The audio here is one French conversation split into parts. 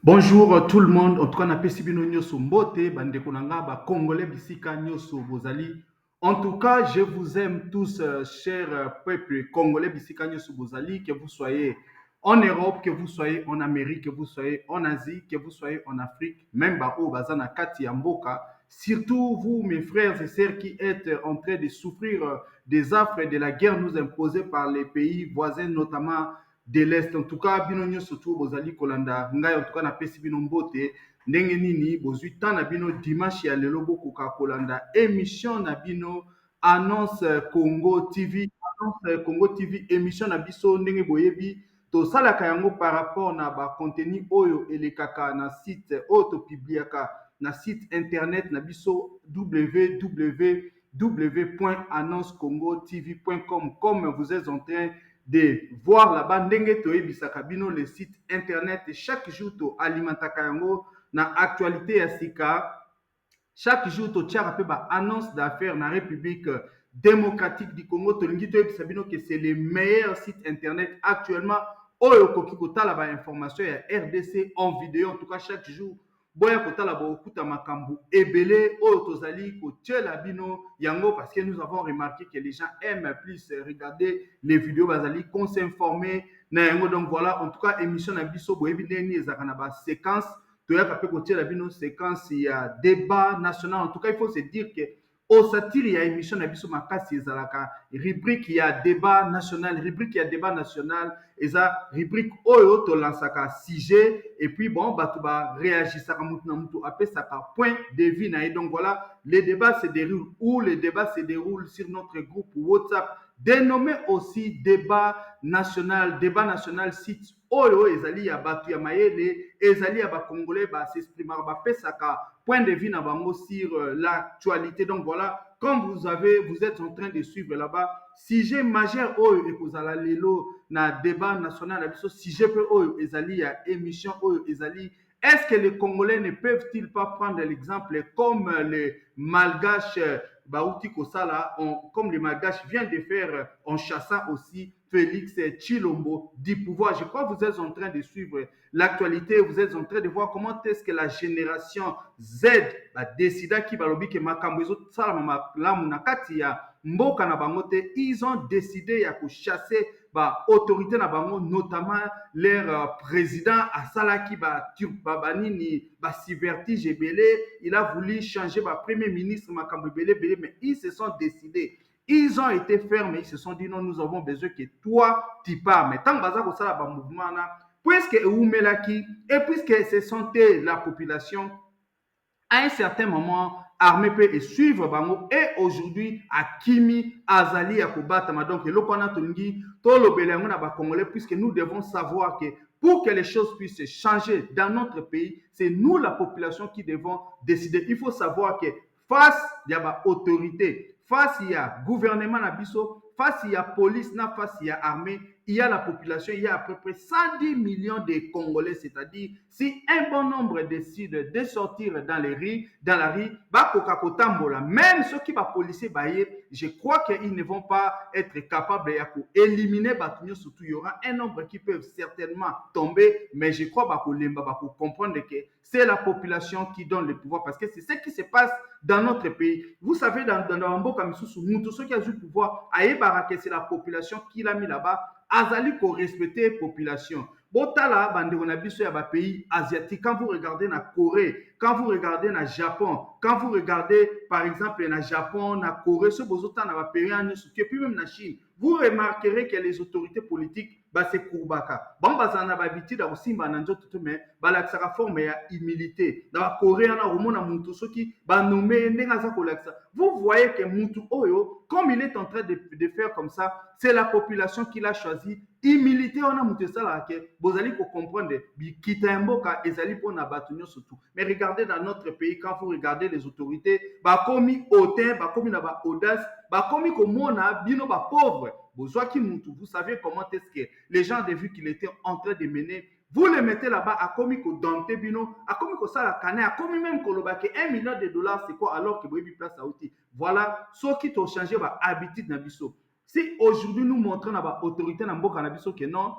Bonjour tout le monde, en tout cas napesi bino nyonso mbote bandeko na nga ba congolais bisika nyonso bozali. En tout cas, je vous aime tous chers peuple congolais bisika nyonso bozali, que vous soyez en Europe, que vous soyez en Amérique, que vous soyez en Asie, que vous soyez en Afrique, même ba o bazana kati ya mboka. Surtout vous mes frères et sœurs qui êtes en train de souffrir des affres de la guerre nous imposée par les pays voisins notamment de l'Est. En tout cas, bino nyonso tu bozali kolanda ngai en tout cas napesi bino mbote ndenge nini bozwi temps na bino dimanche ya lelo bokoka kolanda émission na bino annonce Congo TV. Annonce Congo TV émission na biso ndenge boyebi tosalaka yango par rapport na bacontenu oyo elekaka na site oyo topubliaka na site internet na biso www.annoncecongotv.com. Comme vous êtes en train de voir là-bas ndenge toyebisaka bino le site internet chaque jour toalimentaka yango na actualité ya sika. Chaque jour totiaka mpe baannonce d'affaires na république démocratique du Congo. Tolingi toyebisa bino que c'est le meilleur site internet actuellement oyo okoki kotala bainformation ya RDC en vidéo. En tout cas chaque jour boya kotala bokuta makambo ebele oyo tozali kotiela bino yango parce que nous avons remarqué que les gens aiment plus regarder les vidéos bazali qu'on s'informer na yango. Donc voilà, en tout cas émission na biso boyebi ndeni ezalaka na baséquence toyaka mpe kotiela bino séquence ya débat national. En tout cas il faut se dire que osatire ya émission na biso makasi ezalaka rubrique ya débat national. Rubrique ya débat national eza rubrique oyo tolansaka sujet et puis bon bato baréagisaka mutu na mutu apesaka point de vue na ye. Donc voilà, les débats se déroulent où les débats se déroulent sur notre groupe WhatsApp dénommé aussi débat national. Débat national site oyo ezali ya bato ya mayele, ezali ya bakongolais basexprimaka bapesaka point de vue na bango sur l'actualité. Donc voilà, comme vous êtes en train de suivre là-bas sujet majeur oyo ekozala lelo na débat national na biso, sujet pe oyo ezali ya émission oyo ezali est-ce que les Congolais ne peuvent-ils pas prendre l'exemple comme les Malgaches Baouti Kosala, comme les Malgaches viennent de faire en chassant aussi Félix Chilombo du pouvoir. Je crois que vous êtes en train de suivre l'actualité, vous êtes en train de voir comment est-ce que la génération Z décida qui balobi que makambo ezosala malamu na kati ya mboka na bango te. Ils ont décidé ya kochasser autorité na bango, notamment leur président asalaki banini basivertige ebele. Il a voulu changer premier ministre makambo ebele ebele, mais ils se sont décidés, ils ont été fermes, ils se sont dit non, nous avons besoin que toi tu pars. Mais tant baza kosala ba mouvement na puisque eumelaki et puisque ce sont la population à un certain moment armée peut suivre bango et aujourd'hui akimi azali ya kobatama. Donc eloko wana tolingi tolobela yango na bakongolais puisque nous devons savoir que pour que les choses puissent changer dans notre pays, c'est nous la population qui devons décider. Il faut savoir que face ya ba autorité, face ya gouvernement na biso, face ya police na face ya armée, il y a la population, il y a à peu près 110 millions de Congolais. C'est-à-dire, si un bon nombre décide de sortir dans les rues, dans la rue, même ceux qui va policier, je crois qu'ils ne vont pas être capables d'éliminer surtout. Il y aura un nombre qui peuvent certainement tomber, mais je crois pour comprendre que c'est la population qui donne le pouvoir parce que c'est ce qui se passe dans notre pays. Vous savez, dans Mboka Misusu, ceux qui ont du pouvoir, c'est la population qui l'a mis là-bas. Azali ko respecter population. Botala bandeko na biso ya ba pays asiatique, quand vous regardez na Corée, quand vous regardez na Japon, quand vous regardez par exemple na Japon, na Corée, ce bozota na ba pays en et puis même na Chine, vous remarquerez que les autorités politiques se courbaka. Bon bazana ba habitude à simba na nzoto tout mais balaksaka forme ya humilité. Dans la Corée na romona muntu soki ba nommé ndenga za kolaksa. Vous voyez que muntu oyo comme il est en train de faire comme ça, c'est la population qui l'a choisi. Humilité, on a monté ça là, que vous allez comprendre, Kitamboka, ezali pour nabatunyo surtout. Mais regardez dans notre pays, quand vous regardez les autorités, bah commis hautain, bah commis na ba audace, bah commis comme on a bino ba pauvre. Vous savez comment est-ce que les gens ont vu qu'il était en train de mener. Vous le mettez là-bas à commis ko Dante Bino, à commis ko ça la canet, à commis même ko loba que $1 million c'est quoi alors que vous avez place à outil. Voilà, ceux qui ont changé ba habitude na biso. Si aujourd'hui nous montrons à l'autorité na mboka na biso que non,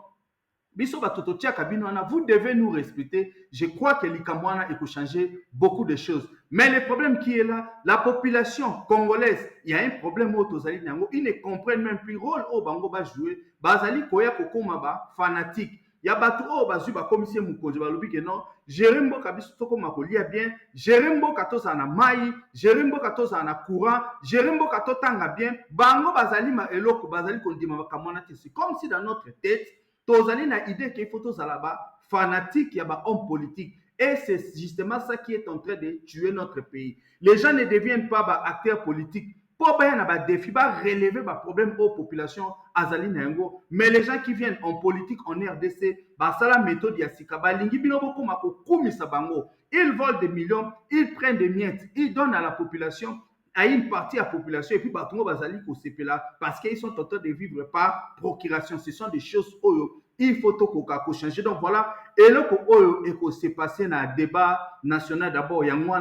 Biso batoto tia kabino wana, vous devez nous respecter. Je crois que l'Ikamwana il peut changer beaucoup de choses. Mais le problème qui est là, la population congolaise, il y a un problème au Tozali Nyango, ils ne comprennent même plus le rôle au Bango va jouer. Bazali koya kokoma ba fanatique. Il y a bato au bazu ba commissaire mukonje ba lobi que non, gérer mboka biso toko makolia bien, gérer mboka toza na mai, gérer mboka toza na courant, gérer mboka totanga bien, bango bazali ma eloko bazali kondima bakamwana te. C'est comme si dans notre tête tozali na idée qu'il faut tozala ba fanatique ya ba homme politique. Et c'est justement ça qui est en train de tuer notre pays. Les gens ne deviennent pas ba acteurs politiques pour bien na ba défi ba relever ba problème aux populations azali na yango. Mais les gens qui viennent en politique en RDC ba sala méthode ya sika ba lingi bino boko mako kumisa bango. Ils volent des millions, ils prennent des miettes, ils donnent à la population, à une partie de la population, et puis Batongo Bazali là parce qu'ils sont en train de vivre par procuration. Ce sont des choses où il faut tout changer. Donc voilà, et là que s'est passé dans le débat national d'abord, il y a moi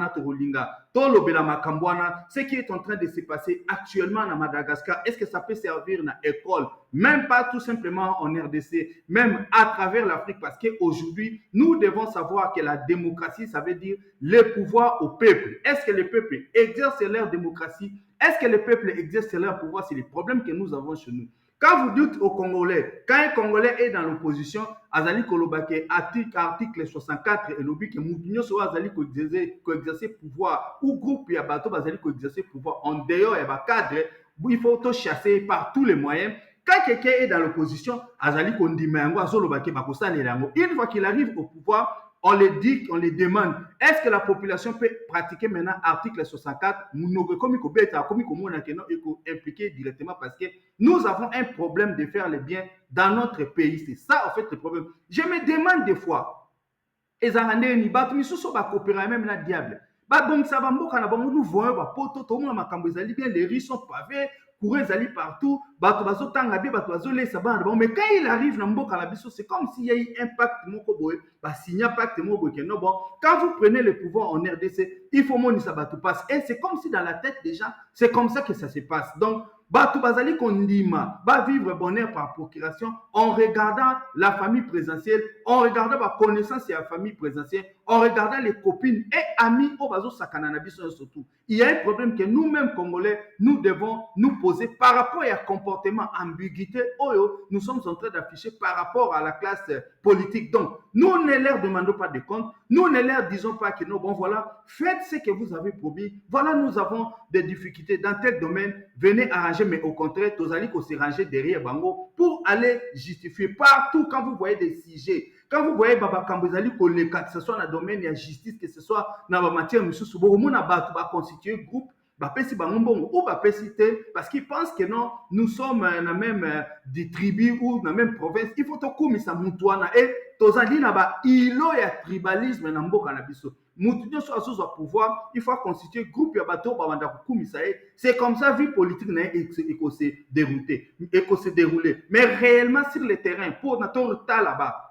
ce qui est en train de se passer actuellement à Madagascar, est-ce que ça peut servir dans l'école? Même pas tout simplement en RDC, même à travers l'Afrique, parce qu'aujourd'hui, nous devons savoir que la démocratie, ça veut dire le pouvoir au peuple. Est-ce que le peuple exerce leur démocratie? Est-ce que le peuple exerce leur pouvoir? C'est le problème que nous avons chez nous. Quand vous dites aux Congolais, quand un Congolais est dans l'opposition, Azali Kolobake, article 64, et l'objet que Moutinho soit Azali exercer pouvoir, ou groupe Yabato Azali exercer pouvoir en dehors et cadre, il faut tout chasser par tous les moyens. Quand quelqu'un est dans l'opposition, Azali Kondimango, Azolobake, Bakosa Nerango, une fois qu'il arrive au pouvoir, on les dit, on les demande, est-ce que la population peut pratiquer maintenant article 64, impliqué directement parce que nous avons un problème de faire le bien dans notre pays. C'est ça, en fait, le problème. Je me demande des fois, et ça rendait une batte, mais ce va coopérer même la diable. Donc, ça va nous voyons, tout le monde bien, les riz sont pavés, courir zali partout, mais quand il arrive dans Mboka la biso, c'est comme s'il y a eu impact moko boy, signer impact moko que non bon. Quand vous prenez le pouvoir en RDC, il faut moni ça batou passe et c'est comme si dans la tête des gens, c'est comme ça que ça se passe. Donc Batou Bazali Kondima va vivre bonheur par procuration en regardant la famille présidentielle, en regardant la connaissance de la famille présidentielle, en regardant les copines et amis au Bazo Sakananabi surtout. Il y a un problème que nous-mêmes Congolais, nous devons nous poser par rapport à un comportement ambiguïté. Nous sommes en train d'afficher par rapport à la classe politique. Donc, nous ne leur demandons pas de compte, nous ne leur disons pas que non, bon voilà, faites ce que vous avez promis. Voilà, nous avons des difficultés dans tel domaine, venez arranger, mais au contraire, Tozali qu'on s'est rangé derrière Bango pour aller justifier partout quand vous voyez des sujets. Quand vous voyez Baba Kambozali, que ce soit dans le domaine de la justice, que ce soit dans la matière de constituer groupe, ou parce qu'ils pensent que non, nous sommes dans la même des tribus ou dans la même province. Il faut que nous et tozali na ba ilo ya tribalisme na mboka na biso. Moutinho soit sous pouvoir, il faut constituer groupe ya bateau babanda kukumisa. C'est comme ça vie politique na éco se dérouler. Mais réellement sur le terrain pour notre temps là-bas.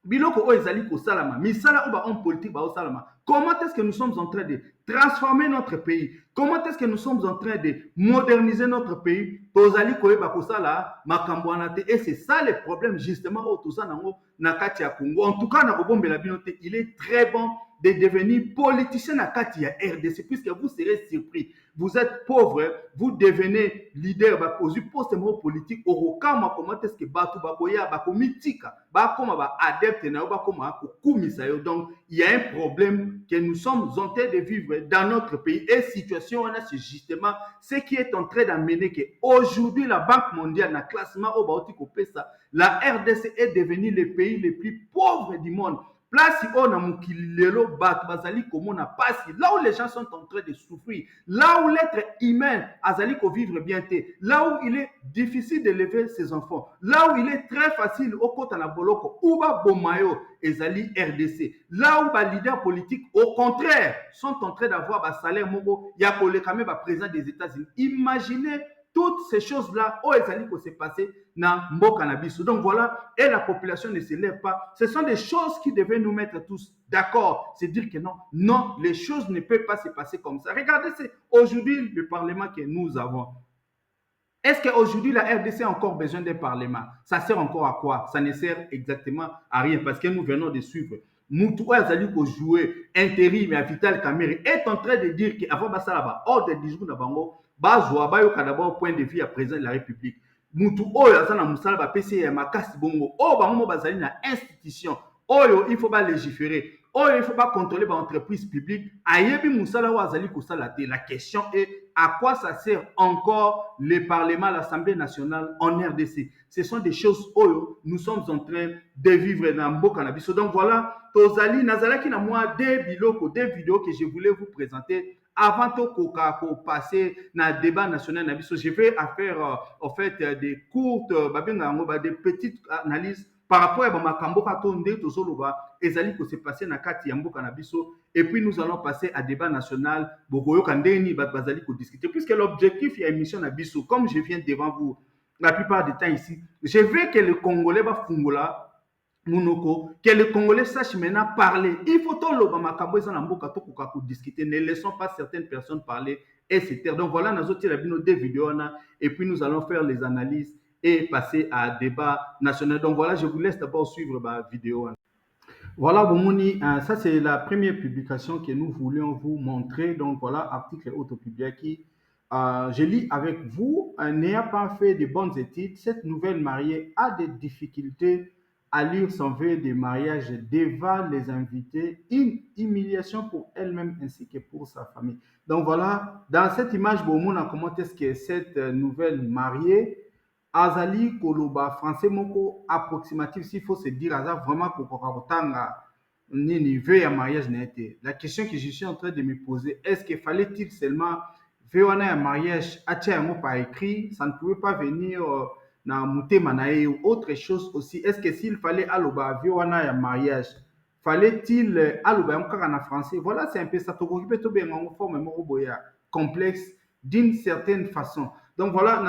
Biloko o ezali ko salama, misala oba homme politique ba o salama. Comment est-ce que nous sommes en train de transformer notre pays? Comment est-ce que nous sommes en train de moderniser notre pays? Tozali koyeba ko sala makambo wana te. Et c'est ça le problème justement au toza nango na kati ya Congo. En tout cas na kobombela bino te, il est très bon de devenir politicien na kati ya RDC puisque vous serez surpris. Vous êtes pauvre, vous devenez leader, poste politique. Comment est-ce que Batou Bakoya, Bakomitika, Bakoma, ba adepte, Bakoma, Kumisayo. Donc, il y a un problème que nous sommes en train de vivre dans notre pays. Et situation, on a c'est justement ce qui est en train d'amener que aujourd'hui, la Banque mondiale, dans le classement au Baotiko Pesa, la RDC est devenue le pays le plus pauvre du monde. Place on a mukilelo bat bazali komona pasi là où les gens sont en train de souffrir, là où l'être humain azali ko vivre bien té, là où il est difficile de lever ses enfants, là où il est très facile au kota na boloko ou ba bomayo ezali RDC, là où les leaders politiques au contraire sont en train d'avoir ba salaire moko ya koleka ba président des États-Unis. Imaginez toutes ces choses-là, où elles allaient se passer dans Mboka na biso. Donc voilà, et la population ne se lève pas. Ce sont des choses qui devaient nous mettre tous d'accord. C'est dire que non, non, les choses ne peuvent pas se passer comme ça. Regardez, c'est aujourd'hui le Parlement que nous avons. Est-ce qu'aujourd'hui, la RDC a encore besoin d'un parlement? Ça sert encore à quoi? Ça ne sert exactement à rien parce que nous venons de suivre. Moutou Azali ko jouer intérim et Vital Kamere est en train de dire qu'avant ça là-bas, hors des discours d'Abango, Bazoua Bayoka d'abord point de vue à président de la République. Moutou Oyo Azana Moussala ba PC Makasi Bongo, Oh Bango Bazali na institution, Oyo il faut pas légiférer. Oh, il ne faut pas contrôler l'entreprise publique. Ayebi Moussala Ouazali Koussala. La question est à quoi ça sert encore le Parlement, l'Assemblée nationale en RDC? Ce sont des choses où nous sommes en train de vivre dans Mboka Nabiso. Donc voilà, Tozali, Nazalaki na moi des vidéos que je voulais vous présenter avant de passer dans le débat national Nabiso. Je vais faire en fait des courtes, des petites analyses par rapport à makambo katonde tozoloba ezali ko se passer na kati ya mboka na biso et puis nous allons passer à débat national bokoyo kandeni bazali ko discuter puisque l'objectif ya émission na biso comme je viens devant vous la plupart du temps ici je veux que le Congolais va fungola munoko que le Congolais sache maintenant parler il faut toloba makambo eza na mboka to koka ko discuter ne laissons pas certaines personnes parler et se taire donc voilà nazoti la bino deux vidéos na et puis nous allons faire les analyses et passer à débat national. Donc voilà, je vous laisse d'abord suivre ma vidéo. Voilà, Bomoni, ça c'est la première publication que nous voulions vous montrer. Donc voilà, article autopublié. Je lis avec vous, n'ayant pas fait de bonnes études, cette nouvelle mariée a des difficultés à lire son vœu de mariage devant les invités, une humiliation pour elle-même ainsi que pour sa famille. Donc voilà, dans cette image, Bomoni, comment est-ce que cette nouvelle mariée azali koloba français moko approximatif s'il faut se dire aza vraiment kokoka kotanga nini vœu ya mariage na été. La question que je suis en train de me poser, est-ce qu'il fallait-il seulement vœu wana ya mariage atia yango par écrit, ça ne pouvait pas venir na mutema na ye ou autre chose aussi. Est-ce que s'il fallait aloba vœu wana ya mariage, fallait-il aloba yango kaka na français? Voilà, c'est un peu ça tokoki pe to benga ngo forme moko boya complexe d'une certaine façon. Donc voilà,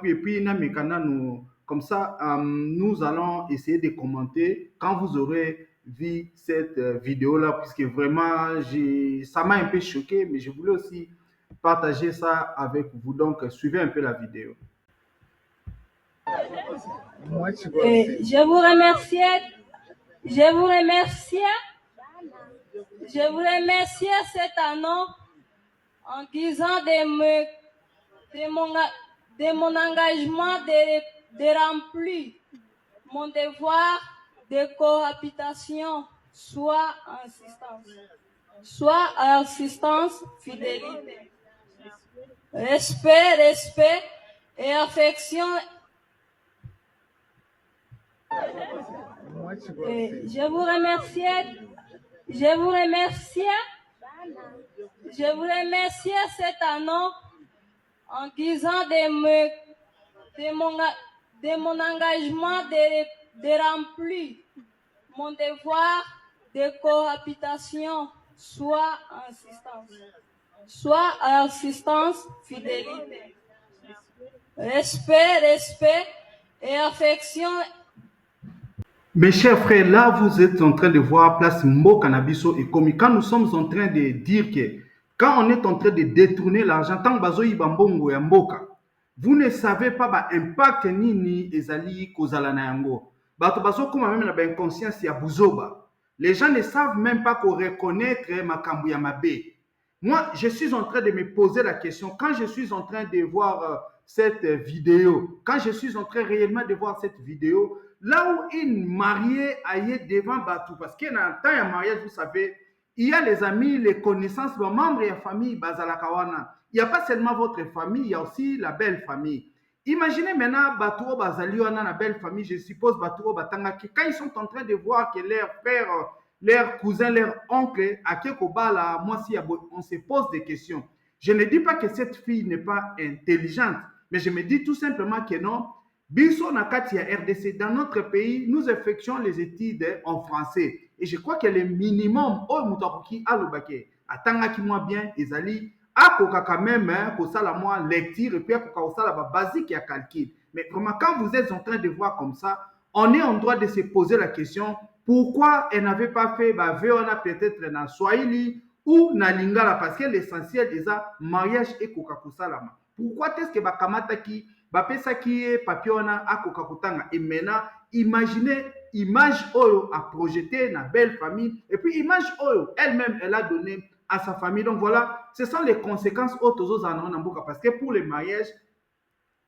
et puis nous, comme ça, nous allons essayer de commenter quand vous aurez vu cette vidéo-là, puisque vraiment, ça m'a un peu choqué, mais je voulais aussi partager ça avec vous. Donc, suivez un peu la vidéo. Je vous remercie. Je vous remercie. Je vous remercie cet annonce en disant de mon engagement de remplir mon devoir de cohabitation, soit assistance, fidélité, respect et affection. Je vous remercie. Je vous remercie. Je vous remercie cette annonce en disant de mon engagement de remplir mon devoir de cohabitation, soit assistance, fidélité, respect et affection. Mes chers frères, là vous êtes en train de voir place Mboka Nabiso et Komi. Quand nous sommes en train de dire que quand on est en train de détourner l'argent, tant bazo ibambongo ya Mboka, vous ne savez pas l'impact nini ezali kozala na yango. Bato bazo kuma même na ben conscience ya buzoba. Les gens ne savent même pas qu'on reconnaître makambu ya mabe. Moi, je suis en train de me poser la question quand je suis en train de voir cette vidéo, quand je suis en train réellement de voir cette vidéo, là où une mariée aille devant Batou, parce qu'il y a un temps de mariage, vous savez, il y a les amis, les connaissances, les membres de la famille, Bazalakawana. Il n'y a pas seulement votre famille, il y a aussi la belle famille. Imaginez maintenant Batou Bazaliwana, la belle famille, je suppose Batou Batangaki, quand ils sont en train de voir que leur père, leur cousin, leur oncle, à Kekobala, moi si on se pose des questions. Je ne dis pas que cette fille n'est pas intelligente, mais je me dis tout simplement que non. Biso Nakati à RDC, dans notre pays, nous effectuons les études en français. Et je crois que le minimum, oh Moutakoki, Alobake, Atangaki moi bien, Ezali, Akoka quand même, Kosala moi lecture, et puis Akoka Osala basique et calcul. Mais vraiment, quand vous êtes en train de voir comme ça, on est en droit de se poser la question, pourquoi elle n'avait pas fait, Veona peut-être dans Swahili ou na Lingala, parce que l'essentiel déjà, mariage et Koka Kosalama. pourquoi est-ce que bakamataki bapesaki ye papier wana akoka kotanga. Et maintenant imaginez image oyo a projeté na belle famille et puis image oyo elle-même elle a donné à sa famille. Donc voilà, ce sont les conséquences autres en Mboka, parce que pour les mariages,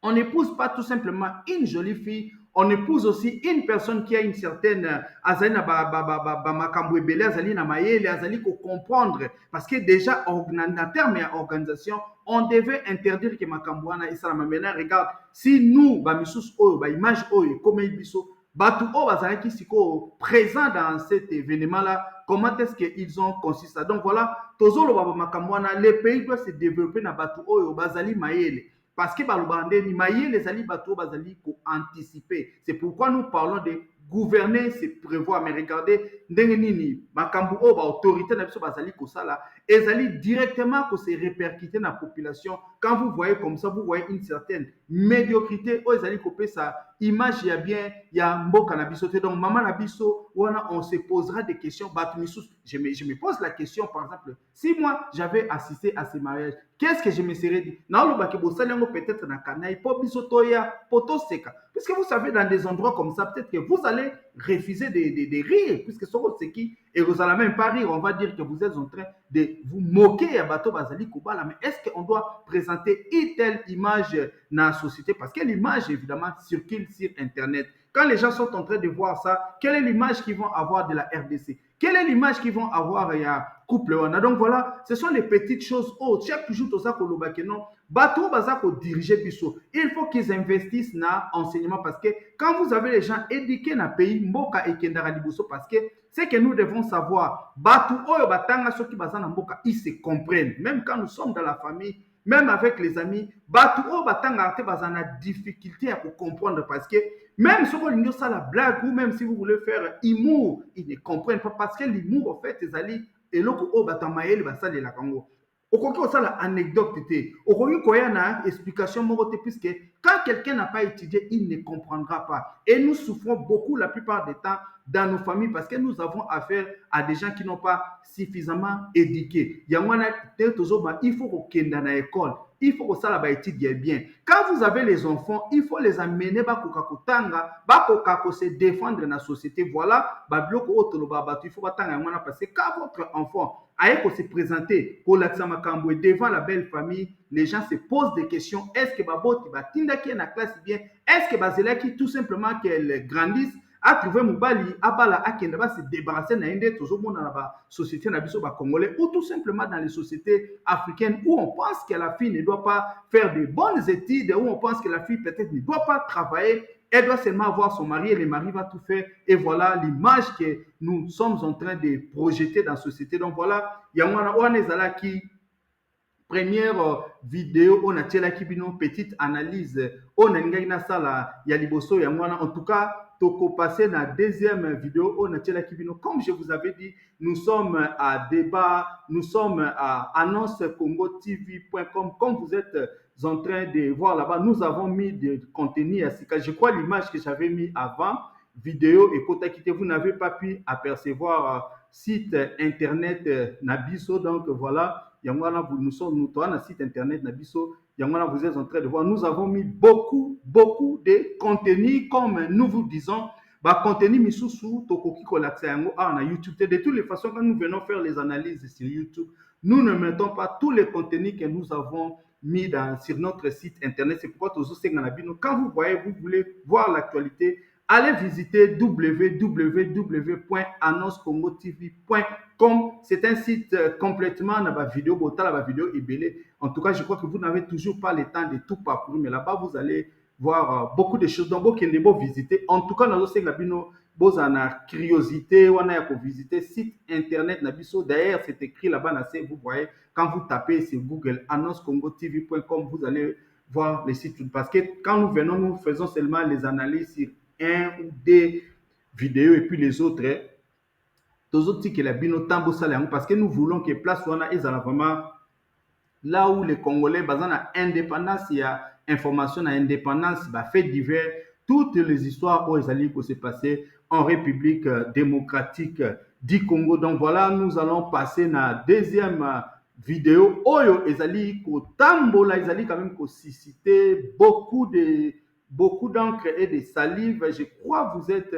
on n'épouse pas tout simplement une jolie fille, on épouse aussi une personne qui a une certaine azali na makambo ebele, azali na mayele, azali ko comprendre, parce que déjà en termes d'organisation, on devait interdire que makambo wana esalama. Maintenant regarde, si nous ba misusu oyo ba image oyo comme biso bato oyo bazalaki sikoyo présent dans cet événement là, comment est-ce qu'ils ont conçu ça? Donc voilà, tozoloba ba makambo wana, les pays doivent se développer na bato oyo bazali mayele, parce que balobandeni mayele ezali bato bazali ko anticiper. C'est pourquoi nous parlons de gouverner, c'est prévoir. Mais regardez ndenge nini makambo oyo ba autorité na biso bazali kosala ezali directement ko se répercuter na population. Quand vous voyez comme ça, vous voyez une certaine médiocrité oyo ezali kopesa image ya bien ya mboka na biso te. Donc maman na biso wana, on se posera des questions. Bato misusu, je me pose la question, par exemple, si moi j'avais assisté à ces mariages, qu'est-ce que je me serais dit? Peut-être na kanai po biso toya poto seka, puisque vous savez, dans des endroits comme ça, peut-être que vous allez refuser de rire, puisque ce qui et vous allez même pas rire, on va dire que vous êtes en train de vous moquer à bateau bazali kubala. Mais est-ce qu'on doit présenter une telle image dans la société? Parce que l'image évidemment circule sur internet. Quand les gens sont en train de voir ça, quelle est l'image qu'ils vont avoir de la RDC? Quelle est l'image qu'ils vont avoir il y a couple wana? Donc voilà, ce sont les petites choses. Oh, chaque jour tout ça ko non, bateau baza ko diriger biso. Il faut qu'ils investissent dans enseignement, parce que quand vous avez les gens éduqués dans le pays, mboka et kendara liboso, parce que c'est que nous devons savoir, bateau oyo batanga soki baza na mboka, ils se comprennent. Même quand nous sommes dans la famille, même avec les amis, bateau oyo batanga te baza na difficulté à comprendre, parce que même si vous ça la blague, ou même si vous voulez faire humour, ils ne comprennent pas, parce que l'humour, en fait, c'est ali et loko o batamayeli basale la kango. Okoki osala anecdote te, okoki koya na explication moko te, puisque quand quelqu'un n'a pas étudié, il ne comprendra pas. Et nous souffrons beaucoup la plupart du temps dans nos familles, parce que nous avons affaire à des gens qui n'ont pas suffisamment éduqué. Il faut qu'on kenda na école, il faut que ça la étudie bien. Quand vous avez les enfants, il faut les amener bakoka kotanga, bakoka ko se défendre dans la société. Voilà, babloko otoloba batu, il faut batanga ngwana, parce que quand votre enfant a se présenter pour l'axamakambo devant la belle famille, les gens se posent des questions. Est-ce que baboti batinda qui est na classe bien? Est-ce que bazela qui tout simplement qu'elle grandisse a trouvé Moubali, Abala, Akenda va se débarrasser dans toujours monde dans la société congolais, ou tout simplement dans les sociétés africaines où on pense que la fille ne doit pas faire de bonnes études, où on pense que la fille peut-être ne doit pas travailler, elle doit seulement avoir son mari et le mari va tout faire. Et voilà l'image que nous sommes en train de projeter dans la société. Donc voilà, il y a un qui première vidéo, on a une petite analyse, on a une sala, il y a liboso, il y a en tout cas, toko passer dans la deuxième vidéo, on a comme je vous avais dit, nous sommes à débat, nous sommes à annonce-congo-tv.com. Comme vous êtes en train de voir là-bas, nous avons mis du contenu à Sika. Je crois l'image que j'avais mis avant, vidéo et Kotakite, vous n'avez pas pu apercevoir site internet Nabiso. Donc voilà, nous sommes nous un site internet Nabiso. Vous êtes en train de voir, nous avons mis beaucoup de contenu, comme nous vous disons, contenu misusu tokoki kolakisa yango na YouTube. De toutes les façons, quand nous venons faire les analyses sur YouTube, nous ne mettons pas tous les contenus que nous avons mis sur notre site internet. C'est pourquoi quand vous voyez, vous voulez voir l'actualité, allez visiter www.annoncecongotv.com. C'est un site complètement dans la vidéo, en tout cas, je crois que vous n'avez toujours pas le temps de tout parcourir, mais là-bas, vous allez voir beaucoup de choses. Donc, vous pouvez visiter. En tout cas, nous avons curiosité, on a visiter site internet Nabiso. D'ailleurs, c'est écrit là-bas, vous voyez, quand vous tapez sur Google annonce-congo-tv.com, vous allez voir les sites. Parce que quand nous venons, nous faisons seulement les analyses sur un ou deux vidéos, et puis les autres, parce que nous voulons que place wana ezala vraiment là où les Congolais basent na indépendance, il y a information à indépendance, fait divers, toutes les histoires où ils se passer en République démocratique du Congo. Donc voilà, nous allons passer à la deuxième vidéo oyo ezali kotambola, ezali quand même susciter beaucoup d'encre et de salive. Je crois que vous êtes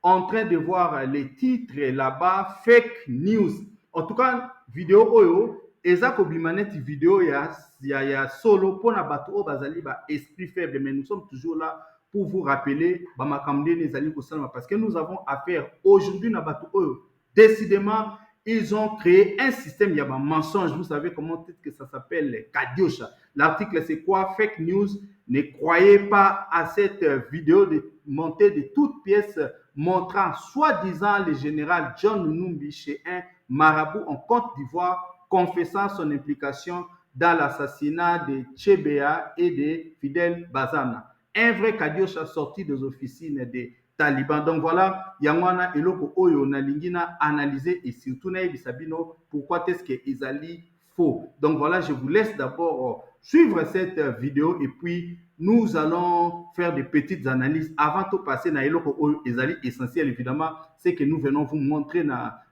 en train de voir les titres là-bas, fake news. En tout cas, vidéo oyo eza kobima neti vidéo ya solo mpona bato oyo bazali ba esprit faible, mais nous sommes toujours là pour vous rappeler bamakambo ndeni ezali kosalama, parce que nous avons affaire aujourd'hui na bato oyo décidément ils ont créé un système, il y a un mensonge, vous savez comment que ça s'appelle, Kadiosha. L'article c'est quoi? Fake news. Ne croyez pas à cette vidéo de montée de toutes pièces montrant soi-disant le général John Numbi chez un marabout en Côte d'Ivoire, confessant son implication dans l'assassinat de Tchébéa et de Fidel Bazana. Un vrai Kadiosha sorti des officines des Taliban. Donc voilà, Yangwana Eloko Oyo Nalingina analyser et surtout Naïbisa Bino pourquoi est-ce que Ezali faux. Donc voilà, je vous laisse d'abord suivre cette vidéo et puis nous allons faire des petites analyses avant de passer na Eloko Oyo Ezali essentiel évidemment, c'est que nous venons vous montrer na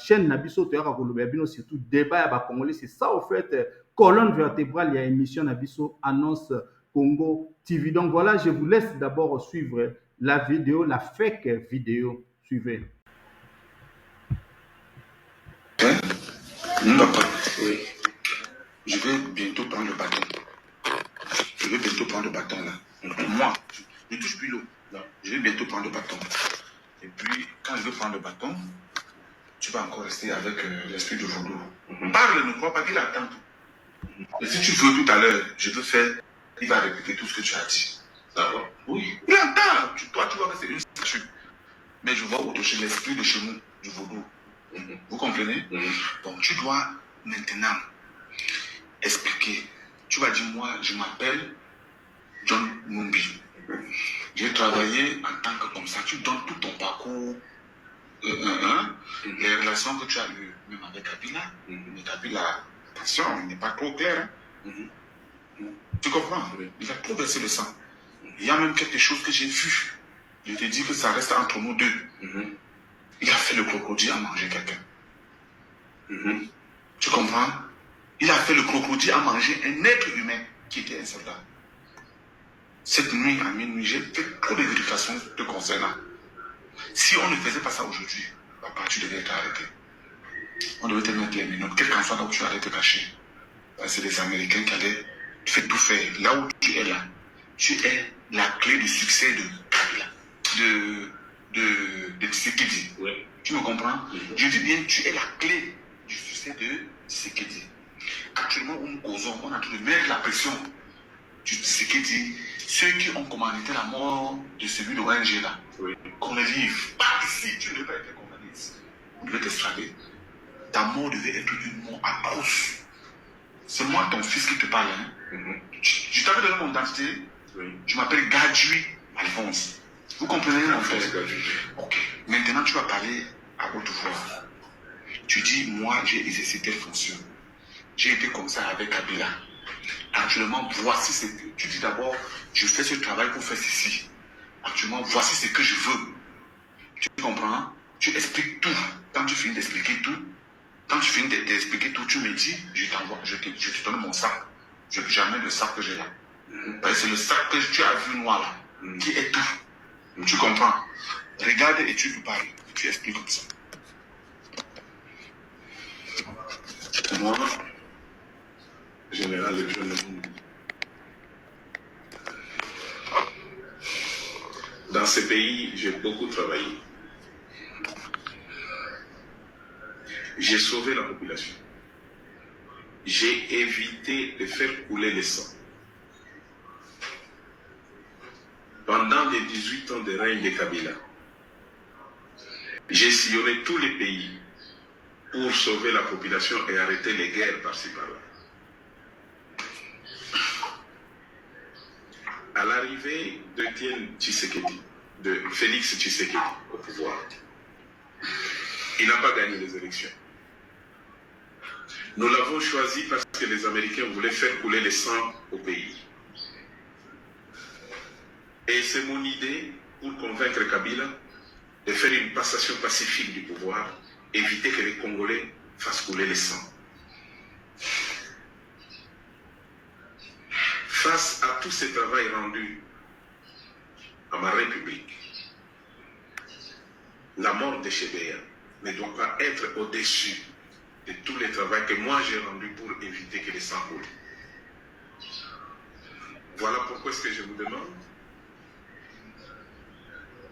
chaîne Nabiso Théora Kolobabino, surtout débat à Congolais. C'est ça au fait, colonne vertébrale, il y a émission Nabiso annonce Congo TV. Donc voilà, je vous laisse d'abord suivre la vidéo, la fake vidéo. Suivez. Oui. Je vais bientôt prendre le bâton. Je vais bientôt prendre le bâton là. Moi, je ne touche plus l'eau. Je vais bientôt prendre le bâton. Et puis, quand je vais prendre le bâton, tu vas encore rester avec l'esprit de vaudou. Parle, ne crois pas qu'il attend tout. Et si tu veux tout à l'heure, je veux faire, il va répéter tout ce que tu as dit. D'accord? Oui. Il attend. Toi, tu vas rester une statue. Mais je vois au-dessus l'esprit de chez nous, du vaudou. Vous comprenez? Donc, tu dois maintenant expliquer. Tu vas dire, moi, je m'appelle John Numbi. J'ai travaillé en tant que comme ça. Tu donnes tout ton parcours, les relations que tu as eues, même avec Kabila. Mais Kabila, attention, il n'est pas trop clair. Tu comprends? Il a trop versé le sang. Il y a même quelque chose que j'ai vu. Je te dis que ça reste entre nous deux. Il a fait le crocodile à manger quelqu'un. Tu comprends? Il a fait le crocodile à manger un être humain qui était un soldat. Cette nuit, à minuit, j'ai fait trop de vérifications te concernant. Si on ne faisait pas ça aujourd'hui, papa, tu devais être arrêté. On devait te mettre les minutes, quel qu'en soit là où tu allais te cacher. C'est les Américains qui allaient tout faire. Là où tu es là, tu es la clé du succès de Kabila, de Tshisekedi. Ouais. Tu me comprends? Je dis bien, tu es la clé du succès de Tshisekedi. Actuellement, où nous causons, on a tout de mettre la pression du Tshisekedi. Ceux qui ont commandité la mort de celui de ONG là, qu'on les livre. Pas ici, tu ne devais pas être condamné ici. On devait t'extrader. Ta mort devait être une mort atroce. C'est moi, ton fils, qui te parle. Hein? Je t'avais donné mon identité. Je m'appelle Gadjui Alphonse. Vous comprenez mon frère? Ok. Maintenant, tu vas parler à haute voix. Tu dis, moi, j'ai exercé telle fonction. J'ai été comme ça avec Kabila. Actuellement, voici ce que... Tu dis d'abord, je fais ce travail pour faire ceci. Actuellement, voici ce que je veux. Tu comprends? Tu expliques tout. Quand tu finis d'expliquer tout, tu me dis, je t'envoie, je te donne mon sac. Je n'ai jamais le sac que j'ai là. Parce que c'est le sac que tu as vu noir là, qui est tout. Tu comprends? Regarde et tu lui parles. Tu expliques comme ça. Moi, général de John Numbi. Dans ce pays, j'ai beaucoup travaillé. J'ai sauvé la population. J'ai évité de faire couler le sang. Pendant les 18 ans de règne de Kabila, j'ai sillonné tous les pays pour sauver la population et arrêter les guerres par-ci par-là. À l'arrivée de Tshisekedi, de Félix Tshisekedi au pouvoir, il n'a pas gagné les élections. Nous l'avons choisi parce que les Américains voulaient faire couler le sang au pays. Et c'est mon idée pour convaincre Kabila de faire une passation pacifique du pouvoir, éviter que les Congolais fassent couler le sang. grâce à tout ce travail rendu à ma République, la mort de Chebea ne doit pas être au-dessus de tout le travail que moi j'ai rendu pour éviter que le sang coule. Voilà pourquoi est-ce que je vous demande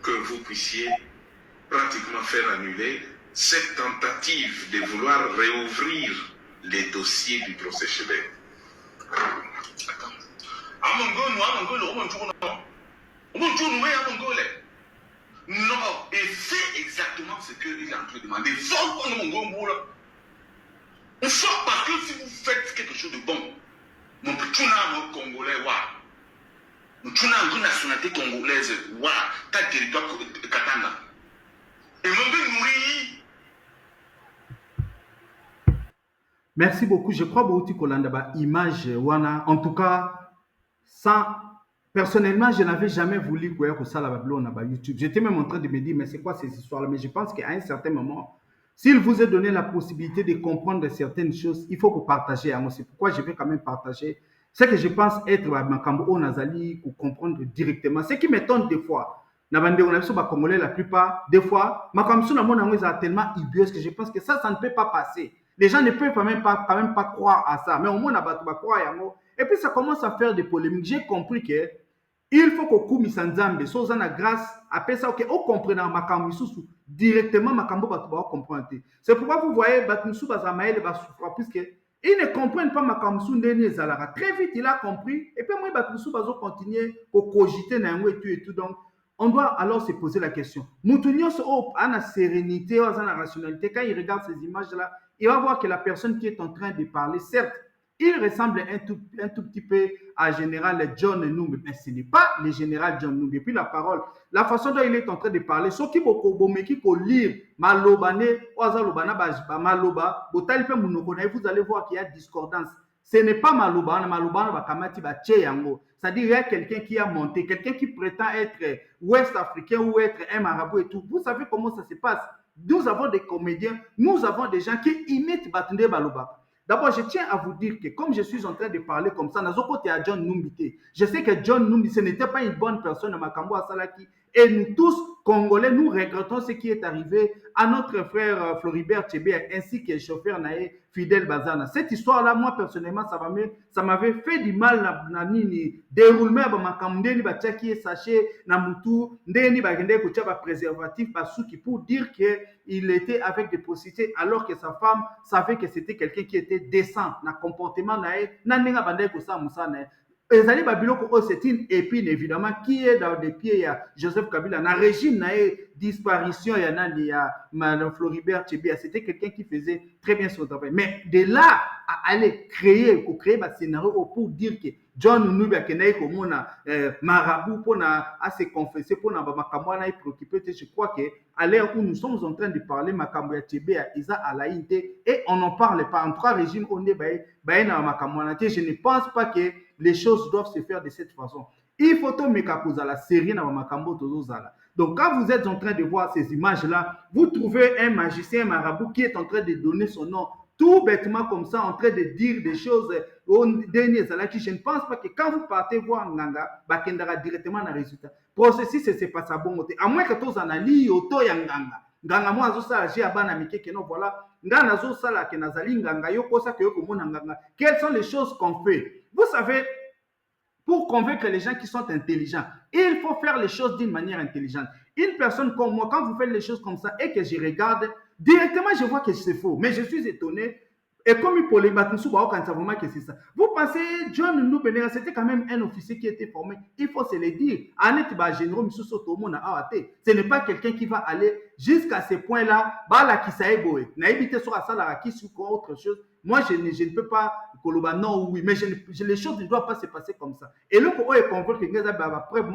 que vous puissiez pratiquement faire annuler cette tentative de vouloir réouvrir les dossiers du procès Chebea. Non, et c'est exactement ce qu'il est en train de demander. On sort parce que si vous faites quelque chose de bon, mon petit Congolais, mon petit nationalité congolaise, ta territoire Katanga. Et mon nourrir. Merci beaucoup. Je crois beaucoup que image wana. En tout cas, sans personnellement, je n'avais jamais voulu que ça la YouTube. J'étais même en train de me dire, mais c'est quoi ces histoires-là? Mais je pense qu'à un certain moment, s'il vous est donné la possibilité de comprendre certaines choses, il faut que vous partagez. C'est pourquoi je vais quand même partager ce que je pense être Makambo Nazali pour comprendre directement. Ce qui m'étonne des fois, Congolais, la plupart, des fois, Makambo Nazali est tellement idiot que je pense que ça ne peut pas passer. Les gens ne peuvent quand même pas croire à ça. Mais au moins, on va croire. Et puis, ça commence à faire des polémiques. J'ai compris que il faut que Kumisa Nzambe, so na grâce, après ça, ok, on comprend Makambo Isusu, directement Makambo Batouba comprendre. C'est pourquoi vous voyez Batoussou Bazamaël Bassoufra, puisque ils ne comprennent pas Makambo Ndeni Zalara. Très vite, il a compris. Et puis, moi, Batoussou Bazo continuer à cogiter et tout. Donc, on doit alors se poser la question. Moutounio a la sérénité, a la rationalité. Quand il regarde ces images-là, il va voir que la personne qui est en train de parler, certes, il ressemble un tout petit peu à général John Numbi, mais ce n'est pas le général John Numbi. Et puis la parole, la façon dont il est en train de parler, ce qui peut lire Malobane, Oazalobana, Maloba, vous allez voir qu'il y a discordance. Ce n'est pas Malobana, Malobana, Bakamati, Bacheyango. C'est-à-dire qu'il y a quelqu'un qui a monté, quelqu'un qui prétend être ouest-africain ou être un marabout et tout. Vous savez comment ça se passe? Nous avons des comédiens, nous avons des gens qui imitent Batunde Baloba. D'abord, je tiens à vous dire que comme je suis en train de parler comme ça, à John Numbi, je sais que John Numbi, ce n'était pas une bonne personne à Makambo Asalaki. Et nous tous, Congolais, nous regrettons ce qui est arrivé à notre frère Floribert Chebea ainsi que le chauffeur Naé Fidel Bazana. Cette histoire-là, moi, personnellement, ça m'avait fait du mal na nini. Déroulement, Makambo Ndeni Bachaki et Saché, Namutu, Ndeni Bagende Kuchaba préservatif, Basuki, pour dire qu'il était avec des prostituées alors que sa femme savait que c'était quelqu'un qui était décent, na comportement Naé, Nanenga Bandé Kosa Moussa Naé. Ezali Babiloko, c'est une épine évidemment qui est dans les pieds de Joseph Kabila. Dans le régime, il y a disparition, il y a Mme Floribert Chebea. C'était quelqu'un qui faisait très bien son travail. Mais de là à aller créer un scénario pour dire que John Nubi a marabout pour se confesser, pour se préoccuper, je crois qu'à l'heure où nous sommes en train de parler, Makambo ya Chebea, Isa Alaïnte, et on n'en parle pas. En trois régimes, on est je ne pense pas que les choses doivent se faire de cette façon. Il faut tout mettre la série dans Makambo Tozozala. Donc, quand vous êtes en train de voir ces images-là, vous trouvez un magicien, un marabout qui est en train de donner son nom tout bêtement comme ça, en train de dire des choses au dernier Zalaki. Je ne pense pas que quand vous partez voir Nganga, Bakendara directement dans le résultat. Processus, c'est pas ça bon côté. À moins que tous en alliés, auto Nganga. Nganga moi azosala j'ai abana mike que non voilà. Nganga azosala que nazali Nganga yo kosa que yo komona Nganga. Quelles sont les choses qu'on fait? Vous savez, pour convaincre les gens qui sont intelligents, il faut faire les choses d'une manière intelligente. Une personne comme moi, quand vous faites les choses comme ça et que je regarde, directement je vois que c'est faux. Mais je suis étonné. Et comme il peut les battre, que c'est ça. Vous pensez, John Nubenera, c'était quand même un officier qui était formé. Il faut se le dire. Ce n'est pas quelqu'un qui va aller jusqu'à ce point-là. Autre chose. Moi, je ne peux pas, non, oui, mais les choses ne doivent pas se passer comme ça. Et là, pour eux, ils convoquent que les preuve,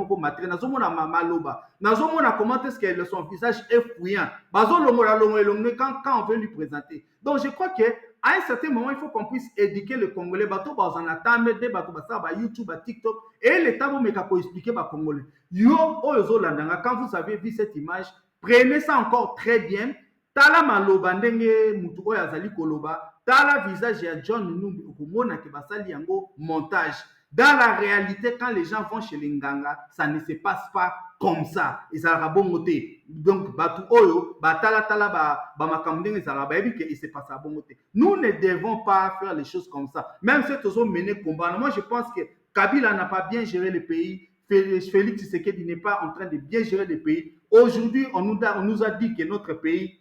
comment est-ce que son visage est fouillant. Quand on veut lui présenter. Donc, je crois que à un certain moment, il faut qu'on puisse éduquer le Congolais. Bateau, en attendant, des bateaux, YouTube, TikTok, et l'État vous expliquer aux Congolais. Quand vous avez vu cette image, prenez ça encore très bien. Tala maloba ndenge mutu oyo azali koloba, tala visage ya John Numbi okomona ke basali yango montage. Dans la réalité, quand les gens vont chez les Nganga, ça ne se passe pas comme ça. Ils ont bon côté. Donc, batu oyo, batala tala ba makamdeng ils ont baby que il se passe à bon côté. Nous ne devons pas faire les choses comme ça. Même si tous ont mené combat. Moi, je pense que Kabila n'a pas bien géré le pays. Félix Tshisekedi n'est pas en train de bien gérer le pays. Aujourd'hui, on nous a dit que notre pays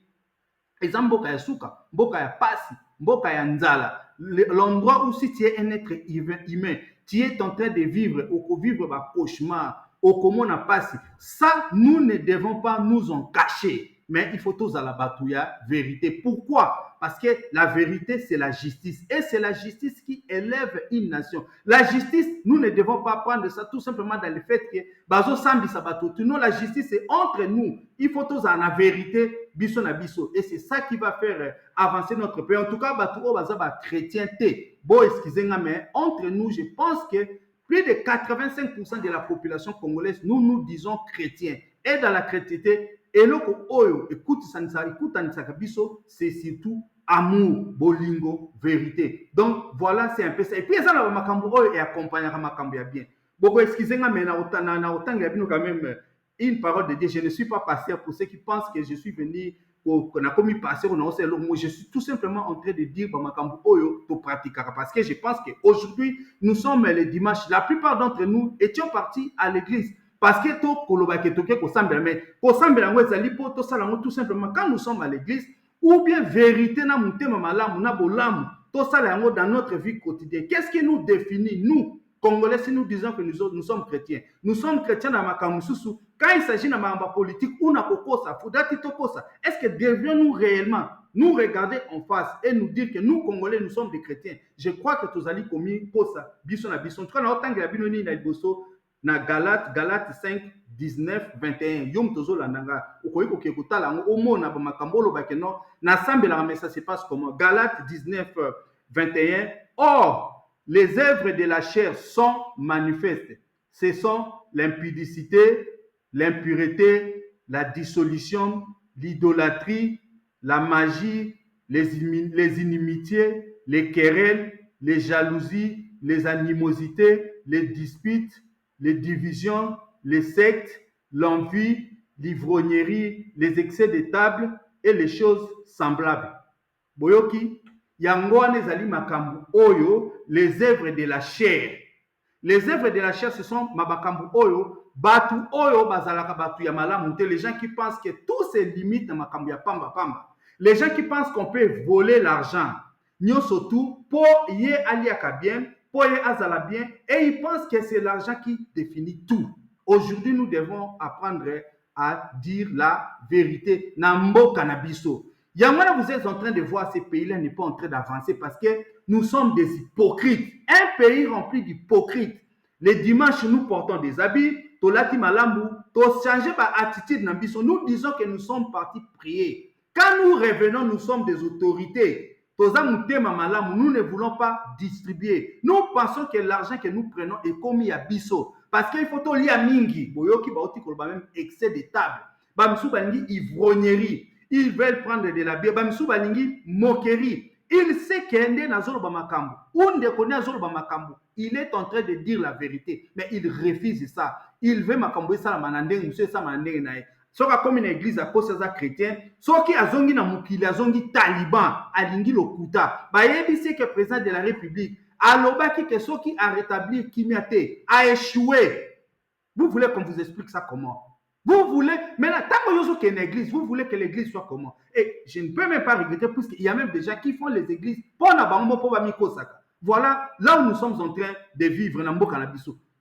eza mboka ya suka, mboka ya pasi, mboka ya nzala. L'endroit où si tu es un être humain, tu es en train de vivre, ou vivre un cauchemar, au comment on passe. Ça, nous ne devons pas nous en cacher. Mais il faut tous à la batouya vérité. Pourquoi? Parce que la vérité, c'est la justice. Et c'est la justice qui élève une nation. La justice, nous ne devons pas prendre ça tout simplement dans le fait que bazo sambi sabato. Non, la justice, c'est entre nous. Il faut tous à la vérité, biso na biso. Et c'est ça qui va faire avancer notre pays. En tout cas, batou baza ba chrétienté. Bon, excusez-moi, mais entre nous, je pense que plus de 85% de la population congolaise, nous disons chrétiens. Et dans la chrétienté, eloko oyo écoute biso, c'est surtout amour, bolingo, vérité. Donc voilà, c'est un peu ça. Et puis ça la makambo oyo et accompagner makambo ya bien. Beaucoup excusez-moi mais na autant ya bino quand même une parole de Dieu. Je ne suis pas pasteur pour ceux qui pensent que je suis venu qu'on a commis pasteur ou non, c'est moi je suis tout simplement en train de dire makambo oyo to pratiquera parce que je pense que aujourd'hui nous sommes le dimanche. La plupart d'entre nous étions partis à l'église. Parce que to koloba ke toke ko sambela mais ko sambela ngo ezali po to sala ngo tout simplement quand nous sommes à l'église ou bien vérité na mutema malamu na bolamu to sala ngo dans notre vie quotidienne. Qu'est-ce qui nous définit nous Congolais si nous disons que nous sommes chrétiens? Nous sommes chrétiens dans makambo susu. Quand il s'agit de ma politique ou na kokosa fudati tokosa, est-ce que devions-nous réellement nous regarder en face et nous dire que nous Congolais nous sommes des chrétiens? Je crois que tous ali komi posa biso na biso. En tout cas na otangela bino ni na liboso na Galate 5, 19, 21. Yom tozo landanga. Okoyi ko kekutala ngo omona ba makambolo bakeno na sambela mais ça se passe comment? Galate 19, 21. Or, les œuvres de la chair sont manifestes. Ce sont l'impudicité, l'impureté, la dissolution, l'idolâtrie, la magie, les inimitiés, les querelles, les jalousies, les animosités, les disputes, les divisions, les sectes, l'envie, l'ivrognerie, les excès de table et les choses semblables. Boyoki, yango wana ezali makambo oyo, les œuvres de la chair. Les œuvres de la chair, ce sont mabakambo oyo, batu oyo bazalaka batu ya malamu te, les gens qui pensent que tout se limite na makambo ya pamba pamba. Les gens qui pensent qu'on peut voler l'argent. Nyoso tout, po ye aliaka bien, azala bien, et ils pensent que c'est l'argent qui définit tout. Aujourd'hui, nous devons apprendre à dire la vérité. Nambo Kanabiso. Yamana, vous êtes en train de voir ces pays-là n'est pas en train d'avancer parce que nous sommes des hypocrites. Un pays rempli d'hypocrites. Les dimanches, nous portons des habits, tolati malambu, to changer par attitude nambiso. Nous disons que nous sommes partis prier. Quand nous revenons, nous sommes des autorités. Nous ne voulons pas distribuer. Nous pensons que l'argent que nous prenons est commis à biso. Parce qu'il faut tout lire mingi. Boyoki baoti kolba même excès de table. Bamsou balingi ivrognerie. Ils veulent prendre de la bière. Bamsou balingi moquerie. Il sait qu'il est dans zolo bamakambo. Unde connaît zolo bamakambo. Il est en train de dire la vérité, mais il refuse ça. Il veut makambo ça la manandeng, monsieur ça manandeng nae. Soka comme une église à cause des chrétiens, soki azongi na mukili azongi taliban, alingi lokuta. Bayebi c'est que le président de la République alobaki que soki a rétabli Kimiate a échoué. Vous voulez qu'on vous explique ça comment? Vous voulez, mais là, tant que qu'il y a une église, vous voulez que l'église soit comment? Et je ne peux même pas regretter, puisqu'il y a même des gens qui font les églises pour n'abango pour Bamikosaka. Voilà, là où nous sommes en train de vivre,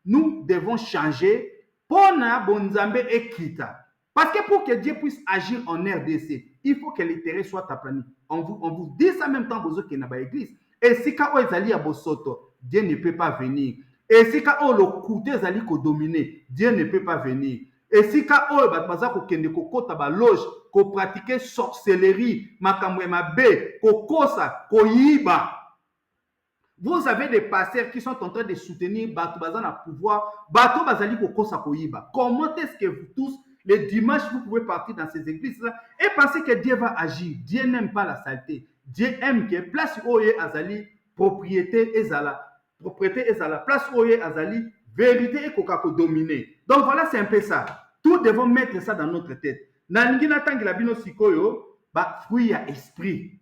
nous devons changer pour na bonzambe et kita. Parce que pour que Dieu puisse agir en RDC, il faut que les terrains soient aplani. On vous dit ça en même temps que vous avez l'église. Et si quand vous allez à Bosoto, Dieu ne peut pas venir. Et si quand vous allez dominer, Dieu ne peut pas venir. Et si quand vous allez loge, ko pratiquer sorcellerie, makamwe mabe, ko kosa, ko yiba. Vous avez des pasteurs qui sont en train de soutenir Bato Bazan à pouvoir, Bato Bazali ko kosa ko yiba. Comment est-ce que vous tous les dimanches, vous pouvez partir dans ces églises-là et penser que Dieu va agir? Dieu n'aime pas la saleté. Dieu aime que place où est Azali, propriété Ezala. propriété est à la place où azali vérité et kokako dominer. Donc voilà, c'est un peu ça. Tout devons mettre ça dans notre tête. Nalingi natangi la bino sikoyo ba fruit ya esprit.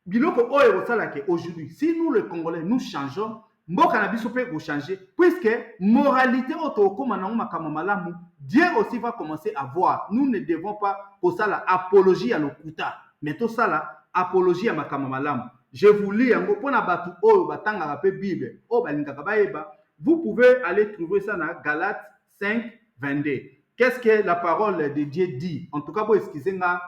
Biloko oyo osalaka aujourd'hui, si nous les Congolais nous changeons, mboka na biso pe go changer puisque moralité otokoma na makambo malamu, Dieu aussi va commencer à voir. Nous ne devons pas kosala apologie à lokuta, mais to sala apologie à makambo malamu. Je vous lis yango pona batu oyo batanga pe Bible, o balingaka baeba. Vous pouvez aller trouver ça dans Galates 5, 22. Qu'est-ce que la parole de Dieu dit? En tout cas, excusez-moi,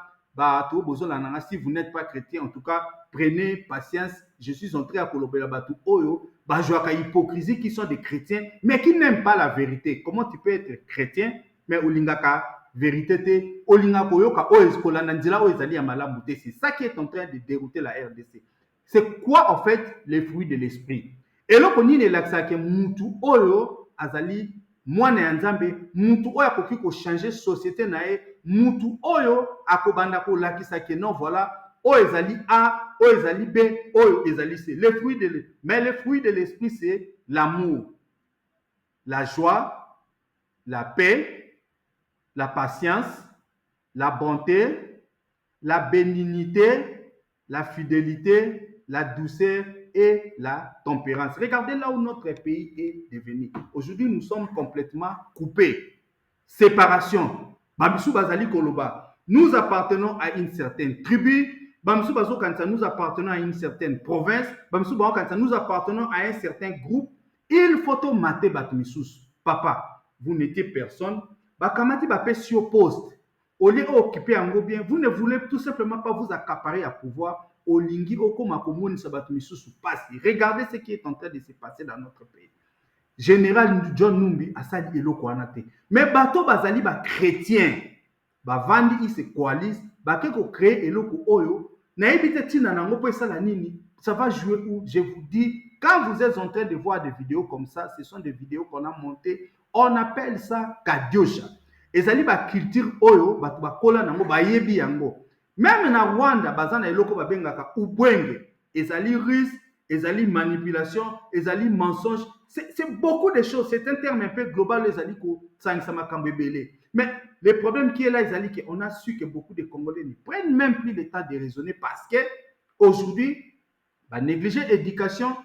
si vous n'êtes pas chrétien, en tout cas, prenez patience. Je suis entré à Kolobela Batu Oyo, Bajoaka hypocrisie qui sont des chrétiens, mais qui n'aiment pas la vérité. Comment tu peux être chrétien, mais Olingaka vérité, Olingaka Oyoka, Oeskolanandila, Oezali Amalamu. C'est ça qui est en train de dérouter la RDC. C'est quoi en fait les fruits de l'esprit? Et là, on dit que Moutu Oyo Azali, mwana ya nzambe, mutu oyo akoki ko changer société na ye, mutu oyo akobanda ko lakisa ke non voilà, oyo ezali A, oyo ezali B, oyo ezali C. Mais les fruits de l'esprit c'est l'amour, la joie, la paix, la patience, la bonté, la bénignité, la fidélité, la douceur et la tempérance. Regardez là où notre pays est devenu. Aujourd'hui, nous sommes complètement coupés. Séparation. Bamisou Bazali Koloba. Nous appartenons à une certaine tribu. Bamisou Bazo Kansa, nous appartenons à une certaine province. Bamisou Bazo Kansa, nous appartenons à un certain groupe. Il faut mater Batmisous. Papa, vous n'étiez personne. Bakamati Bapé sur poste. Au lieu d'occuper un gros bien, vous ne voulez tout simplement pas vous accaparer à pouvoir. Olingi okoma komoni sabatu misusu pasi. Regardez ce qui est en train de se passer dans notre pays. Général John Numbi asali eloko anate. Mais bato bazali ba chrétien. Ba vandi ils se coalisent, ba keko créer eloko oyo. Na ebite tina nango po esala nini? Ça va jouer où? Je vous dis, quand vous êtes en train de voir des vidéos comme ça, ce sont des vidéos qu'on a montées. On appelle ça kadiosha. Ezali ba culture oyo, bato ba kola nango ba yebi yango. Même na Rwanda, bazana eloko babengaka ubwenge, ezali risque, ezali manipulation, ezali mensonge. C'est beaucoup de choses. C'est un terme un peu global, ezali ko sangsama kambebele. Mais le problème qui est là, ezali que on a su que beaucoup de Congolais ne prennent même plus le temps de raisonner parce que aujourd'hui, bah négliger l'éducation,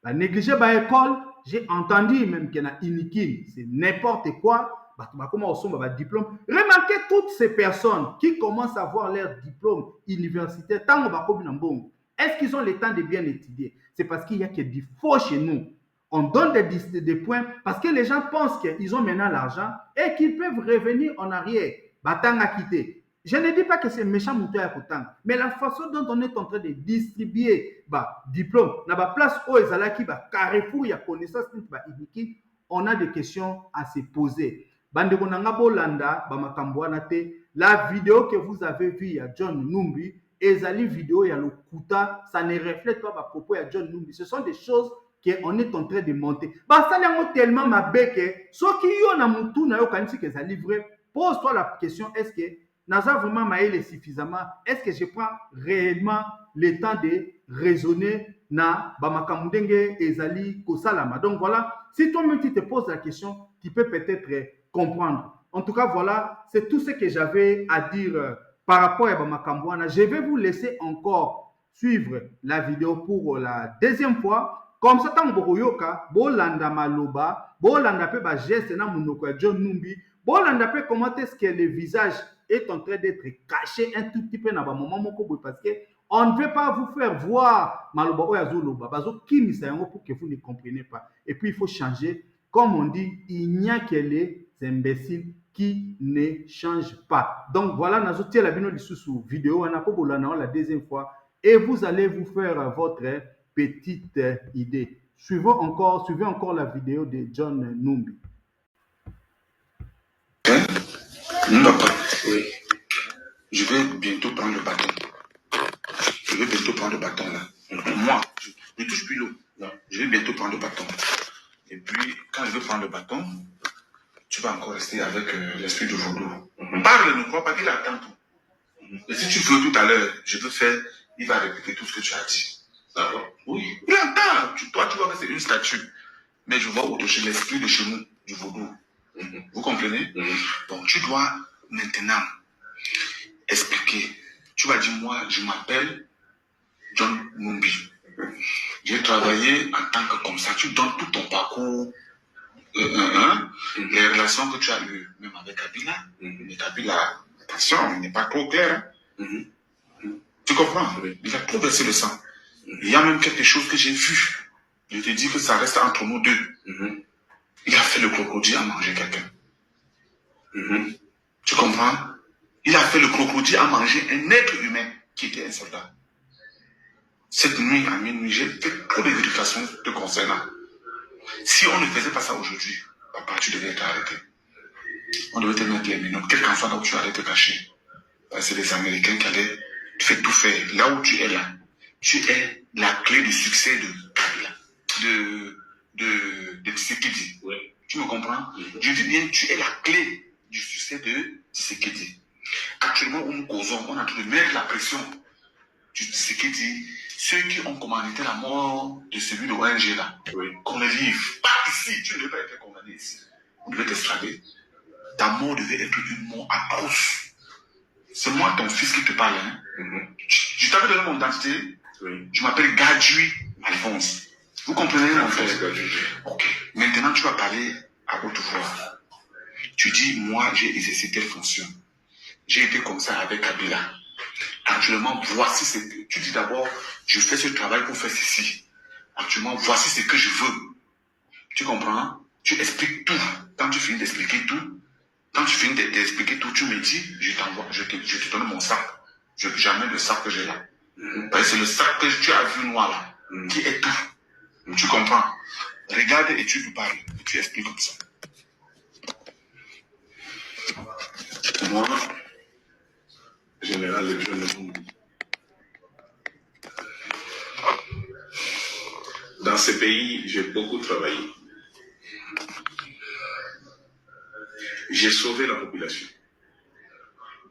bah négliger l'école. J'ai entendu même qu'il y en a iniquine, c'est n'importe quoi. Diplôme. Remarquez toutes ces personnes qui commencent à avoir leur diplôme universitaire. Est-ce qu'ils ont le temps de bien étudier? C'est parce qu'il y a que du faux chez nous. On donne des points parce que les gens pensent qu'ils ont maintenant l'argent et qu'ils peuvent revenir en arrière. Batanga quitter. Je ne dis pas que c'est méchant mouton à Kotang, mais la façon dont on est en train de distribuer diplôme, na ba place où ezalaki ba carrefour ya connaissance ba iniki, on a des questions à se poser. Bandeko nanga bolanda ba makambo wana te. La vidéo que vous avez vue à John Numbi, ezali vidéo ya lokuta, ça ne reflète pas ba propos à John Numbi. Ce sont des choses qu'on est en train de monter. Bah ça l'est tellement ma bec. Ce qui y a mutu na yo kanisi que ça livré. Pose-toi la question, est-ce que Naza vraiment maïle suffisamment? Est-ce que je prends réellement le temps de raisonner na bamakamudenge ezali kosalama? Donc voilà, si toi-même tu te poses la question, tu peux peut-être comprendre. En tout cas, voilà, c'est tout ce que j'avais à dire par rapport à bamakambuana. Je vais vous laisser encore suivre la vidéo pour la deuxième fois. Comme ça, tant que bolanda maloba, bolanda pe ba geste na munoko ya John Numbi, bolanda pe comment est-ce que le visage est en train d'être caché un tout petit peu dans le moment parce que on ne veut pas vous faire voir maloba oya zoloba bazo kimisa yango pour que vous ne compreniez pas. Et puis il faut changer. Comme on dit, il n'y a que les imbéciles qui ne changent pas. Donc voilà, nazo tie la bino lisusu vidéo ana po bolana la deuxième fois et vous allez vous faire votre petite idée. Suivez encore la vidéo de John Numbi. Oui. Je vais bientôt prendre le bâton. Là. Moi, je ne touche plus l'eau. Je vais bientôt prendre le bâton. Et puis, quand je vais prendre le bâton, tu vas encore rester avec l'esprit de vaudou. Parle, ne crois pas qu'il attend tout. Et si tu veux tout à l'heure, je peux faire, il va répéter tout ce que tu as dit. D'accord. Oui. Il entend. Toi, tu vois que c'est une statue. Mais je vois au-dessus l'esprit de chez nous, du vaudou. Vous comprenez? Donc, tu dois maintenant expliquer. Tu vas dire, moi, je m'appelle John Numbi. J'ai travaillé en tant que comme ça. Tu donnes tout ton parcours, les relations que tu as eues, même avec Kabila. Mais Kabila, attention, il n'est pas trop clair. Tu comprends? Il a trop versé le sang. Il y a même quelque chose que j'ai vu. Je te dis que ça reste entre nous deux. Il a fait le crocodile à manger quelqu'un. Tu comprends? Il a fait le crocodile à manger un être humain qui était un soldat. Cette nuit, à minuit, j'ai fait trop de vérifications te concernant. Si on ne faisait pas ça aujourd'hui, papa, tu devais être arrêté. On devait te mettre les minots. Quel qu'en soit là où tu allais te cacher. C'est les Américains qui allaient tout faire. Là où tu es là, tu es la clé du succès de Kabila. De Tshisekedi. Ouais. Tu me comprends? Je dis bien, tu es la clé du succès de Tshisekedi. Actuellement, où nous causons, on a tout de mettre la pression du Tshisekedi. Ceux qui ont commandité la mort de celui de ONG là, qu'on les livre. Pas ici, tu ne devais pas être condamné ici. On devait t'extrader. Ta mort devait être une mort atroce. C'est moi ton fils qui te parle. Hein? Je t'avais donné mon identité. Je m'appelle Gadjui Alphonse. Vous comprenez mon frère? Ok. Maintenant, tu vas parler à haute voix. Tu dis, moi, j'ai exercé telle fonction. J'ai été comme ça avec Kabila. Actuellement, voici ce que... Tu dis d'abord, je fais ce travail pour faire ceci. Actuellement, voici ce que je veux. Tu comprends? Tu expliques tout. Quand tu finis d'expliquer tout, tu me dis, je t'envoie, je te donne mon sac. J'amène le sac que j'ai là. Parce que c'est le sac que tu as vu noir là, qui est tout. Tu comprends? Regarde et tu lui parles. Et tu expliques comme ça. Moi, général le jeune dans ce pays, j'ai beaucoup travaillé. J'ai sauvé la population.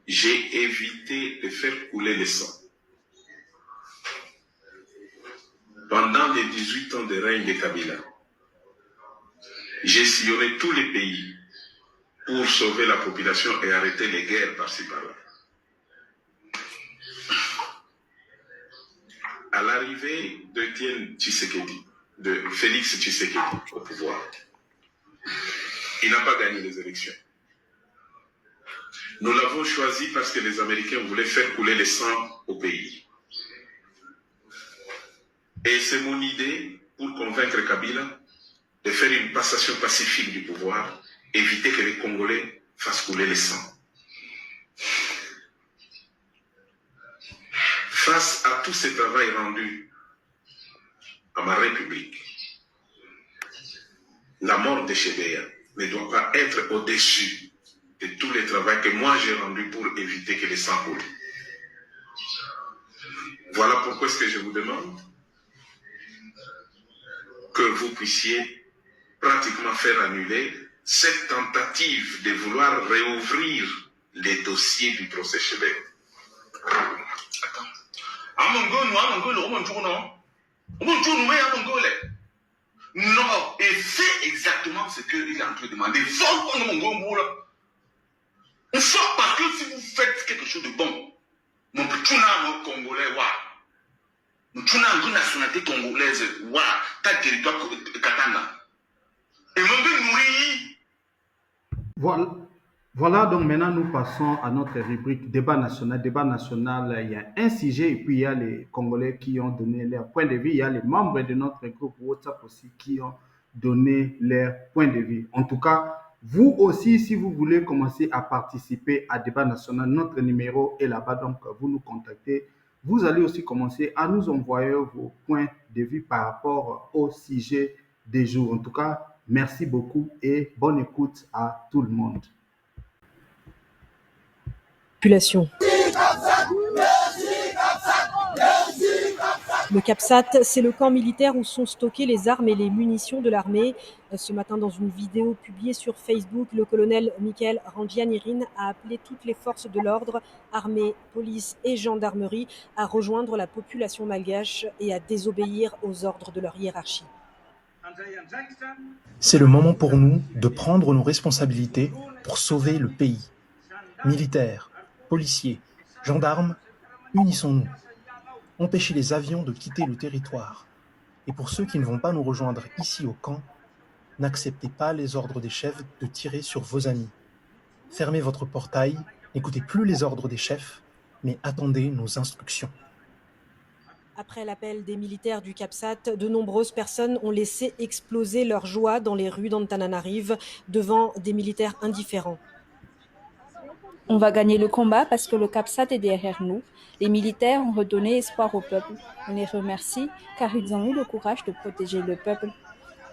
J'ai évité de faire couler le sang. Pendant les 18 ans de règne de Kabila, j'ai sillonné tous les pays pour sauver la population et arrêter les guerres par-ci par-là. À l'arrivée d'Etienne Tshisekedi, de Félix Tshisekedi au pouvoir, il n'a pas gagné les élections. Nous l'avons choisi parce que les Américains voulaient faire couler le sang au pays. Et c'est mon idée pour convaincre Kabila de faire une passation pacifique du pouvoir, éviter que les Congolais fassent couler le sang. Face à tout ce travail rendu à ma République, la mort de Chebeya ne doit pas être au-dessus de tout le travail que moi j'ai rendu pour éviter que le sang coule. Voilà pourquoi est-ce que je vous demande que vous puissiez pratiquement faire annuler cette tentative de vouloir réouvrir les dossiers du procès Chebeya. Attends. Non, et c'est exactement ce qu'il est en train de demander. On sort parce que si vous faites quelque chose de bon, mon petit Congolais, mon petit nationalité congolaise, ta territoire Katanga. Et mon nourri. Voilà, donc maintenant nous passons à notre rubrique débat national. Débat national, il y a un sujet et puis il y a les Congolais qui ont donné leur point de vue. Il y a les membres de notre groupe WhatsApp aussi qui ont donné leur point de vue. En tout cas, vous aussi, si vous voulez commencer à participer à débat national, notre numéro est là-bas, donc vous nous contactez. Vous allez aussi commencer à nous envoyer vos points de vue par rapport au sujet des jours. En tout cas, merci beaucoup et bonne écoute à tout le monde. Population. Le CAPSAT, c'est le camp militaire où sont stockées les armes et les munitions de l'armée. Ce matin, dans une vidéo publiée sur Facebook, le colonel Michael Rangianirin a appelé toutes les forces de l'ordre, armée, police et gendarmerie, à rejoindre la population malgache et à désobéir aux ordres de leur hiérarchie. C'est le moment pour nous de prendre nos responsabilités pour sauver le pays. Militaires, policiers, gendarmes, unissons-nous. Empêchez les avions de quitter le territoire. Et pour ceux qui ne vont pas nous rejoindre ici au camp, n'acceptez pas les ordres des chefs de tirer sur vos amis. Fermez votre portail, n'écoutez plus les ordres des chefs, mais attendez nos instructions. Après l'appel des militaires du CAPSAT, de nombreuses personnes ont laissé exploser leur joie dans les rues d'Antananarive devant des militaires indifférents. On va gagner le combat parce que le CAPSAT est derrière nous. Les militaires ont redonné espoir au peuple. On les remercie car ils ont eu le courage de protéger le peuple.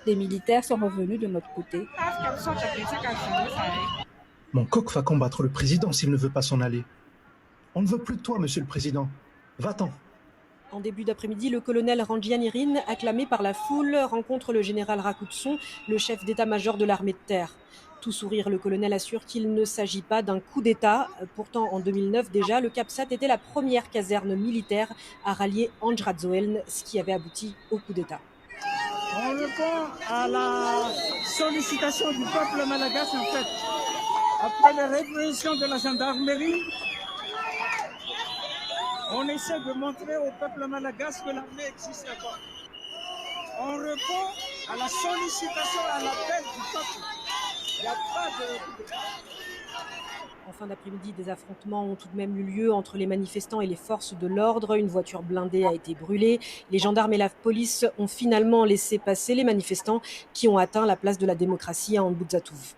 Les militaires sont revenus de notre côté. Mon coq va combattre le président s'il ne veut pas s'en aller. On ne veut plus de toi, monsieur le président. Va-t'en. En début d'après-midi, le colonel Rangianirin, acclamé par la foule, rencontre le général Rakutson, le chef d'état-major de l'armée de terre. Tout sourire, le colonel assure qu'il ne s'agit pas d'un coup d'État. Pourtant, en 2009 déjà, le CAPSAT était la première caserne militaire à rallier Anjradzoeln, ce qui avait abouti au coup d'État. On répond à la sollicitation du peuple malagasy en fait. Après la répression de la gendarmerie, on essaie de montrer au peuple malagasy que l'armée existe encore. On répond à la sollicitation, à l'appel du peuple. Il n'y a pas de... En fin d'après-midi, des affrontements ont tout de même eu lieu entre les manifestants et les forces de l'ordre. Une voiture blindée a été brûlée. Les gendarmes et la police ont finalement laissé passer les manifestants qui ont atteint la place de la démocratie à Ambudzatouv.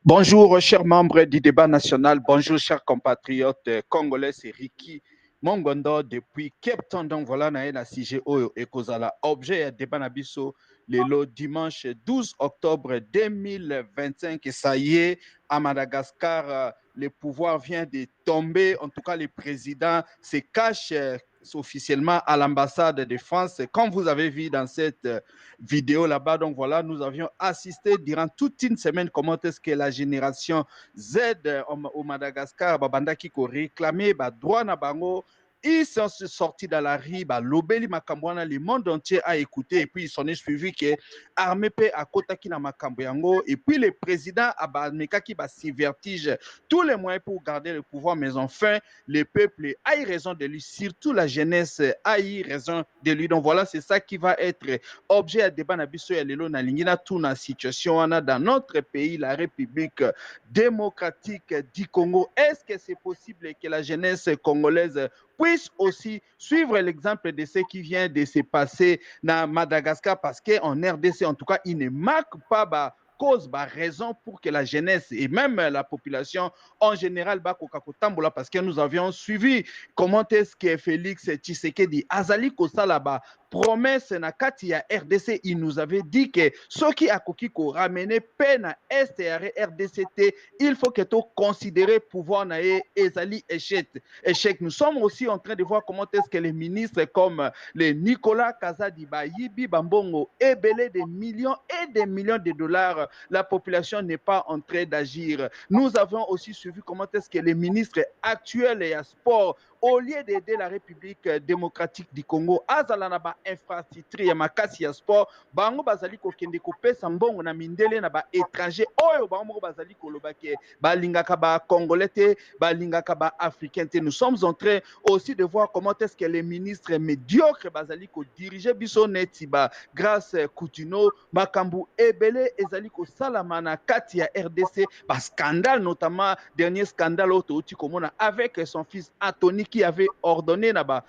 Bonjour, chers membres du débat national. Bonjour, chers compatriotes congolais. C'est Ricky Mongondo depuis Cape Town. Donc voilà, na CG Oyo et Kozala. Objet débat nabiso le dimanche 12 octobre 2025. Et ça y est, à Madagascar, le pouvoir vient de tomber. En tout cas, le président se cache officiellement à l'ambassade de France. Comme vous avez vu dans cette vidéo là-bas, donc voilà, nous avions assisté durant toute une semaine comment est-ce que la génération Z au Madagascar, babandaki ko réclamer droit na bango. Ils sont sortis dans la rue, l'obéli makambwana, le monde entier a écouté et puis ils sont suivis que armée pe à kotaki na makambo yango et puis le président a mekaki si vertige tous les moyens pour garder le pouvoir, mais enfin le peuple a eu raison de lui, surtout la jeunesse a eu raison de lui. Donc voilà, c'est ça qui va être objet à débat na biso ya lelo na lingina tout na situation wana dans notre pays, la République démocratique du Congo. Est-ce que c'est possible que la jeunesse congolaise puisse aussi suivre l'exemple de ce qui vient de se passer na Madagascar, parce qu'en RDC, en tout cas, il ne manque pas cause, raison pour que la jeunesse et même la population en général kotambola, parce que nous avions suivi comment est-ce que Félix Tshisekedi Azali Kosalaba promesse na kati ya RDC, il nous avait dit que ce qui a koki ko ramener peine à Est et RDCT, il faut que tu considérer pouvoir na ezali échec. Nous sommes aussi en train de voir comment est-ce que les ministres comme les Nicolas Kazadiba, Yibi Bambongo, ébélé des millions et des millions de dollars, la population n'est pas en train d'agir. Nous avons aussi suivi comment est-ce que les ministres actuels et à sport, au lieu d'aider la République démocratique du Congo, Azalanaba infrastructure ya makasi ya sport bango bazali kokende kopesa mbongo na mindele na ba étranger oyo bango moko bazali koloba ke balingaka ba congolais te balingaka ba africain te. Nous sommes en train aussi de voir comment est-ce que les ministres médiocres bazali ko diriger biso neti ba grâce Coutinho makambu ebele ezali ko salama na kati ya RDC ba scandale, notamment dernier scandale auto komona avec son fils Anthony qui avait ordonné na ba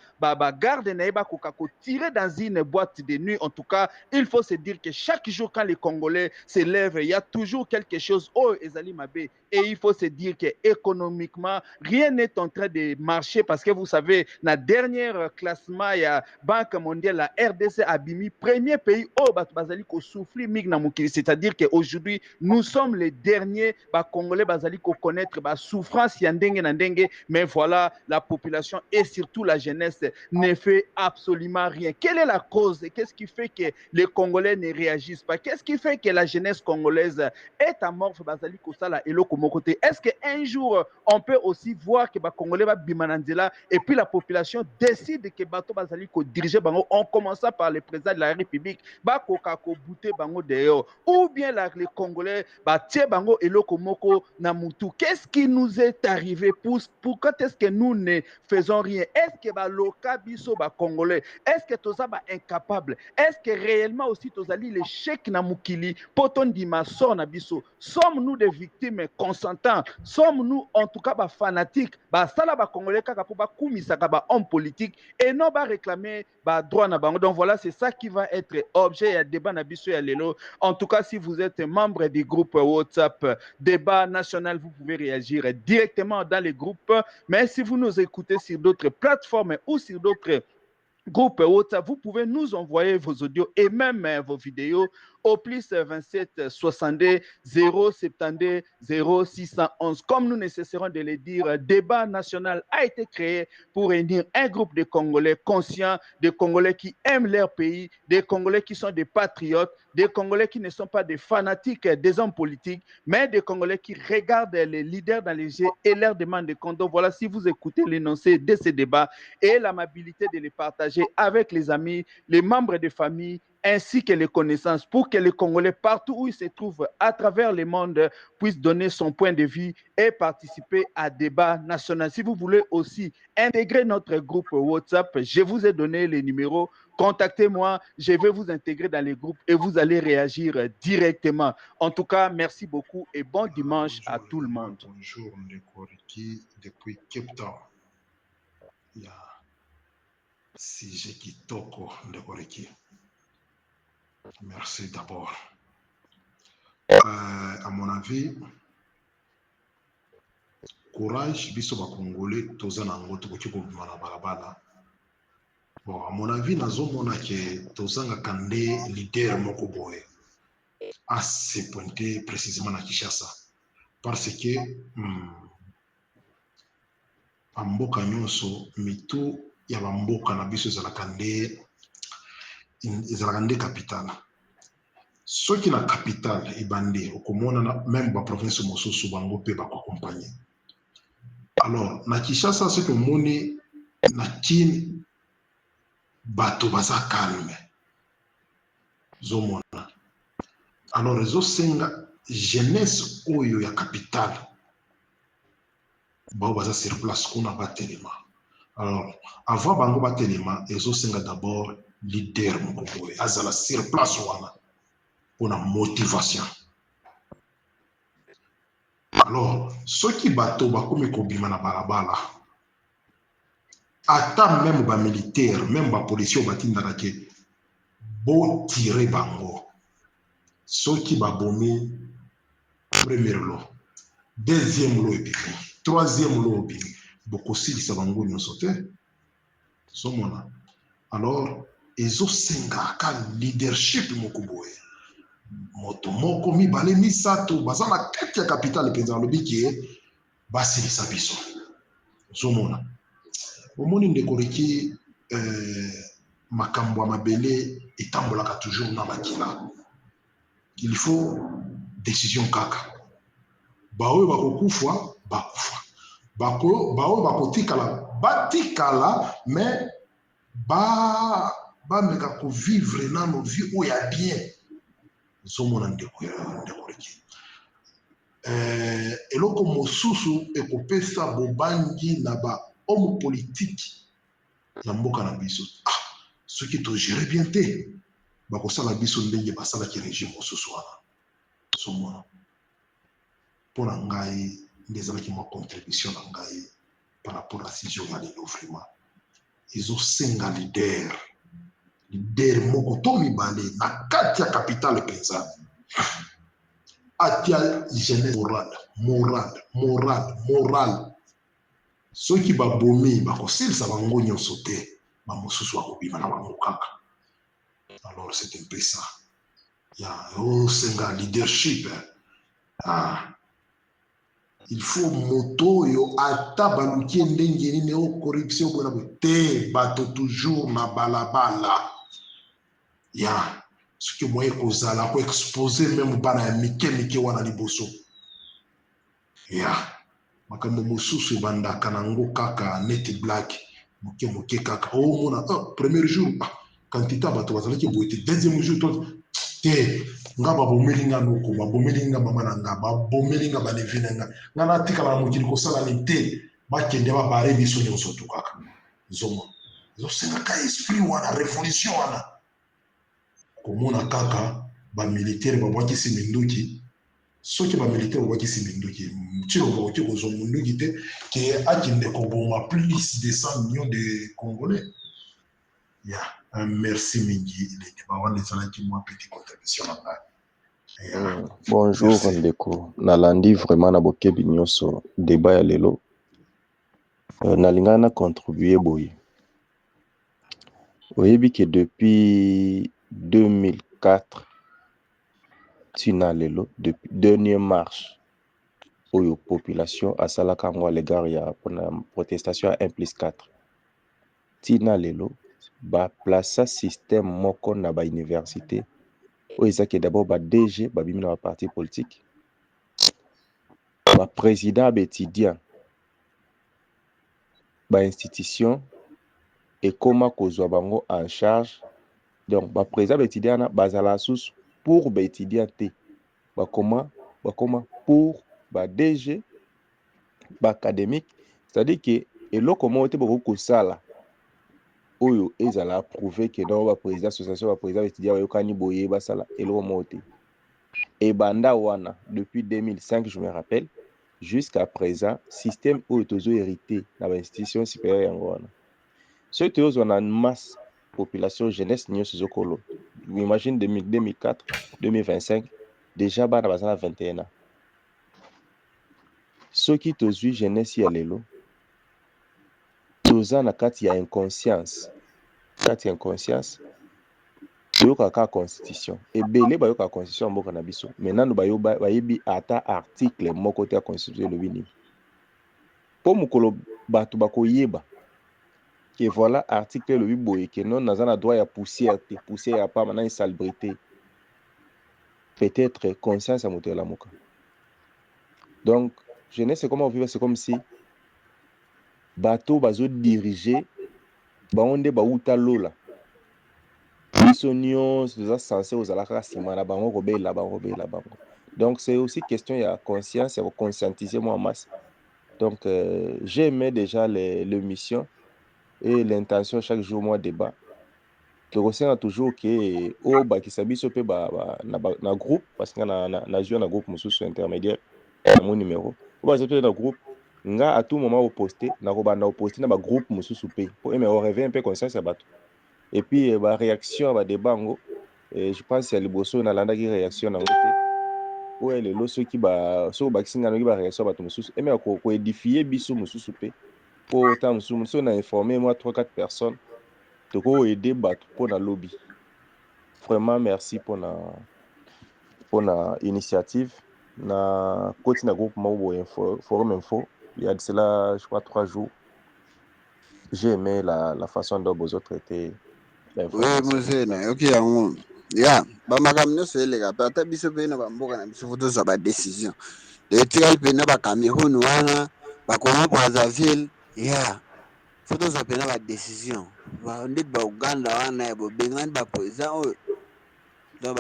garde na koka ko tirer dans une boîte de nuit. En tout cas, il faut se dire que chaque jour quand les Congolais se lèvent, il y a toujours quelque chose oh ezali mabe, et il faut se dire que économiquement rien n'est en train de marcher parce que vous savez la dernière classement il y a Banque mondiale la RDC abimi premier pays oh bazali ko souffrir mig na mokili, c'est-à-dire que aujourd'hui nous sommes les derniers ba Congolais bazali ko connaître ba souffrance ya ndenge na ndenge, mais voilà la population et surtout la jeunesse ne fait absolument rien. Quelle est la cause? Qu'est-ce qui fait que les Congolais ne réagissent pas? Qu'est-ce qui fait que la jeunesse congolaise est amorphe bazali kosala eloko moko te? Est-ce qu'un jour on peut aussi voir que ba Congolais va bimanandela et puis la population décide que bato bazali ko diriger bango en commençant par le président de la République ba koka ko bouter bango dehors, ou bien les Congolais ba tie bango eloko moko na mutu? Qu'est-ce qui nous est arrivé? Pourquoi est-ce que nous ne faisons rien? Est-ce que ba loka biso ba Congolais, est-ce que toza ba incapable? Est-ce que réellement aussi tozali les chèques na mukili poton di maso na biso? Sommes-nous des victimes consentantes? Sommes-nous en tout cas ba fanatiques ba sala ba Congolais kaka po ba kumisaka ba homme politique et non ba réclamer ba droit na bango? Donc voilà, c'est ça qui va être objet ya débat na biso ya lelo. En tout cas, si vous êtes membre du groupe WhatsApp Débat National, vous pouvez réagir directement dans les groupes. Mais si vous nous écoutez sur d'autres plateformes ou sur d'autres groupes WhatsApp, vous pouvez nous envoyer vos audios et même vos vidéos au plus 27 62 072 0611. Comme nous ne cesserons de le dire, Débat National a été créé pour réunir un groupe de Congolais conscients, des Congolais qui aiment leur pays, des Congolais qui sont des patriotes, des Congolais qui ne sont pas des fanatiques des hommes politiques, mais des Congolais qui regardent les leaders dans les yeux et leur demandent des comptes. Donc voilà, si vous écoutez l'énoncé de ce débat et l'amabilité de les partager avec les amis, les membres de famille, ainsi que les connaissances, pour que les Congolais, partout où ils se trouvent à travers le monde, puissent donner son point de vue et participer à débat national. Si vous voulez aussi intégrer notre groupe WhatsApp, je vous ai donné les numéros. Contactez-moi, je vais vous intégrer dans les groupes et vous allez réagir directement. En tout cas, merci beaucoup et bon dimanche à tout le monde. Bonjour, Ndekoriki, depuis Cape Town. Il y a Sije Kitoko, Ndekoriki. Merci d'abord. À mon avis, courage, biso ba Congolais, toza na ngo tokoki kobima na balabala. Bon, à mon avis, nazomona ke tozanga kande leader moko boye à se pointer précisément na Kinshasa. Parce que a mboka nyonso mitu ya ba mboka na biso ezalaka nde capitale. Soki na capitale ebande okomona na même ba province mosusu bango pe ba accompagner. Alors na Kinshasa ce que moni na kini bato baza calme zomona. Alors ezosenga jeunesse oyo ya capitale bao baza sur place kuna batelema. Alors avant bango batelema ezosenga d'abord leader moko boye azala sur place wana pona motivation. Alors soki bato bakomi kobima na balabala ata même ba militaire même ba policier batindaka ke bo tirer bango. Soki babomi premier lot, deuxième lot et troisième lot beaucoup si ça va ngou nyonso te somona. Alors ezosenga ka leadership moko boye moto moko mibale misato baza na kati ya capitale penza lobiki basilisa biso somona. Omoni Ndekoriki makambo ya mabele etambolaka toujours na makila. Il faut décision kaka. Baoyo bakokufa bakufa. Baoyo bakotikala batikala mais bameka kovivre nano vie oyo ya bien ozomona ndeko leki eloko mosusu ekopesa bobangi na bahomme politique ya mboka na biso soki togere bien te bakosala biso ndenge basalaki régime mosusu wana ozomona mpo na ngai nde ezalaki mwa contribution na ngai par rapport à sisio ya lelo vraiment ezosenga lider moko to mibale na kati ya capitale mpenza atia jeunesse morale soki babomi bakosilisa bango nyonso te bamosusu bakobima na bango kaka alors c'est un peu ça ya osenga leadership il faut moto oyo ata baluki ndenge nini o corruption bona te bato toujours na balabala ya soki moye kozala ko expose même bana ya mike wana liboso ya makambo mosusu ebandaka nango kaka neti black moke kaka omona premier jour quantité ya bato bazalaki boye te deuxième jour te nga babomeli nga noko babomeli nga mama na nga babomeli nga banevi na nga natikala na mokili kosala ni te bakende babare biso nyonso to kaka nzomona ezosengaka esprit wana révolution wana komona kaka bamilitaire babwakisi minduki soki bamilitaire babwakisi minduki tino bakoki kozwa minduki te ke akende koboma plus de 100 millions de congolais ya merci mingi le débat wana ezalaki mwa petit contribution na ngai bonjour ndeko nalandi vraiment na bokebi nyonso débat ya lelo nalingana na contribuer boye oyebi ke depuis 2004 tina lelo depuis dernier marche oyo population asalaka yango à l'égard ya pona protestation ya 1+4 tina lelo baplaça système moko na bauniversité oyo ezaki d'abord DG babimi na baparti politique baprésident baétudiant bainstitution ekoma kozwa bango en charge donc baprésident baétudiant na bazala susu pour baétudiant te bakoma pour DG baacadémique c'est-à-dire que eloko moko te bakoki kosala oyo ezala approuvé que non baprésident association baprésident baétudiant bayokani boye basala eloko moko te ebanda wana depuis 2005 je me rappelle jusqu'à présent système oyo tozo hérité na bainstitution supérieure yango wana soki tozozwa na masse population jeunesse nyonso ezokolo imagine 2004 2025 déjà bana bazala 21 ans soki tozwi jeunesse ya lelo toza na kati ya inconscience toyokaka constitution ebele bayokaka constitution ya mboka na biso mais nanu bayebi ata article moko te ya constitution elobi nini mpo mokolo bato bakoyeba ke voilà article elobi boye ke non naza na droit ya poussière te poussière ya pamba na insalubrité peut-être conscience ya moto ya lamuka donc jeunesse comment vivre c'est comme si bato bazo diriger bango nde bauta lola biso nyonso toza censé ozalaka nsima na bango kobela bango donc c'est aussi question ya conscience ya conscientiser moi en masse donc j'ai aimé déjà l'émission et l'intention chaque jour moi débat tokosenga toujours ke oyo bakisa biso mpe na groupe parce que na joué na groupe mosusu intermédiaire na mon numéro oyo bazali na groupe nga à tout moment oposte nakobanda oposte na bagroupe mosusu mpe po eme orevie mpe conscience ya bato et puis réaction ya badébat yango je pense ya liboso nalandaki réaction nango te oyo lelo soki bakisi nga noki baréaction ya bato mosusu eme koédifie biso mosusu mpe po ta mosusu na informe moi 3-4 personnes tokoyede bato mpo na lobby vraiment merci pona initiative na koti na groupe moko boye forum info il y a de cela je crois 3 jours j'ai aimé la façon dont vous traitez l'information. Oui, ok yango ya bamakambo nyonso eleka mpe ata biso mpe na bamboka na biso fo tozwa badécision etikali mpena bacameroun wana bakongo brazzaville ya fo tozwa mpena badécision ndeti bauganda wana bobengani baprésident oyo donc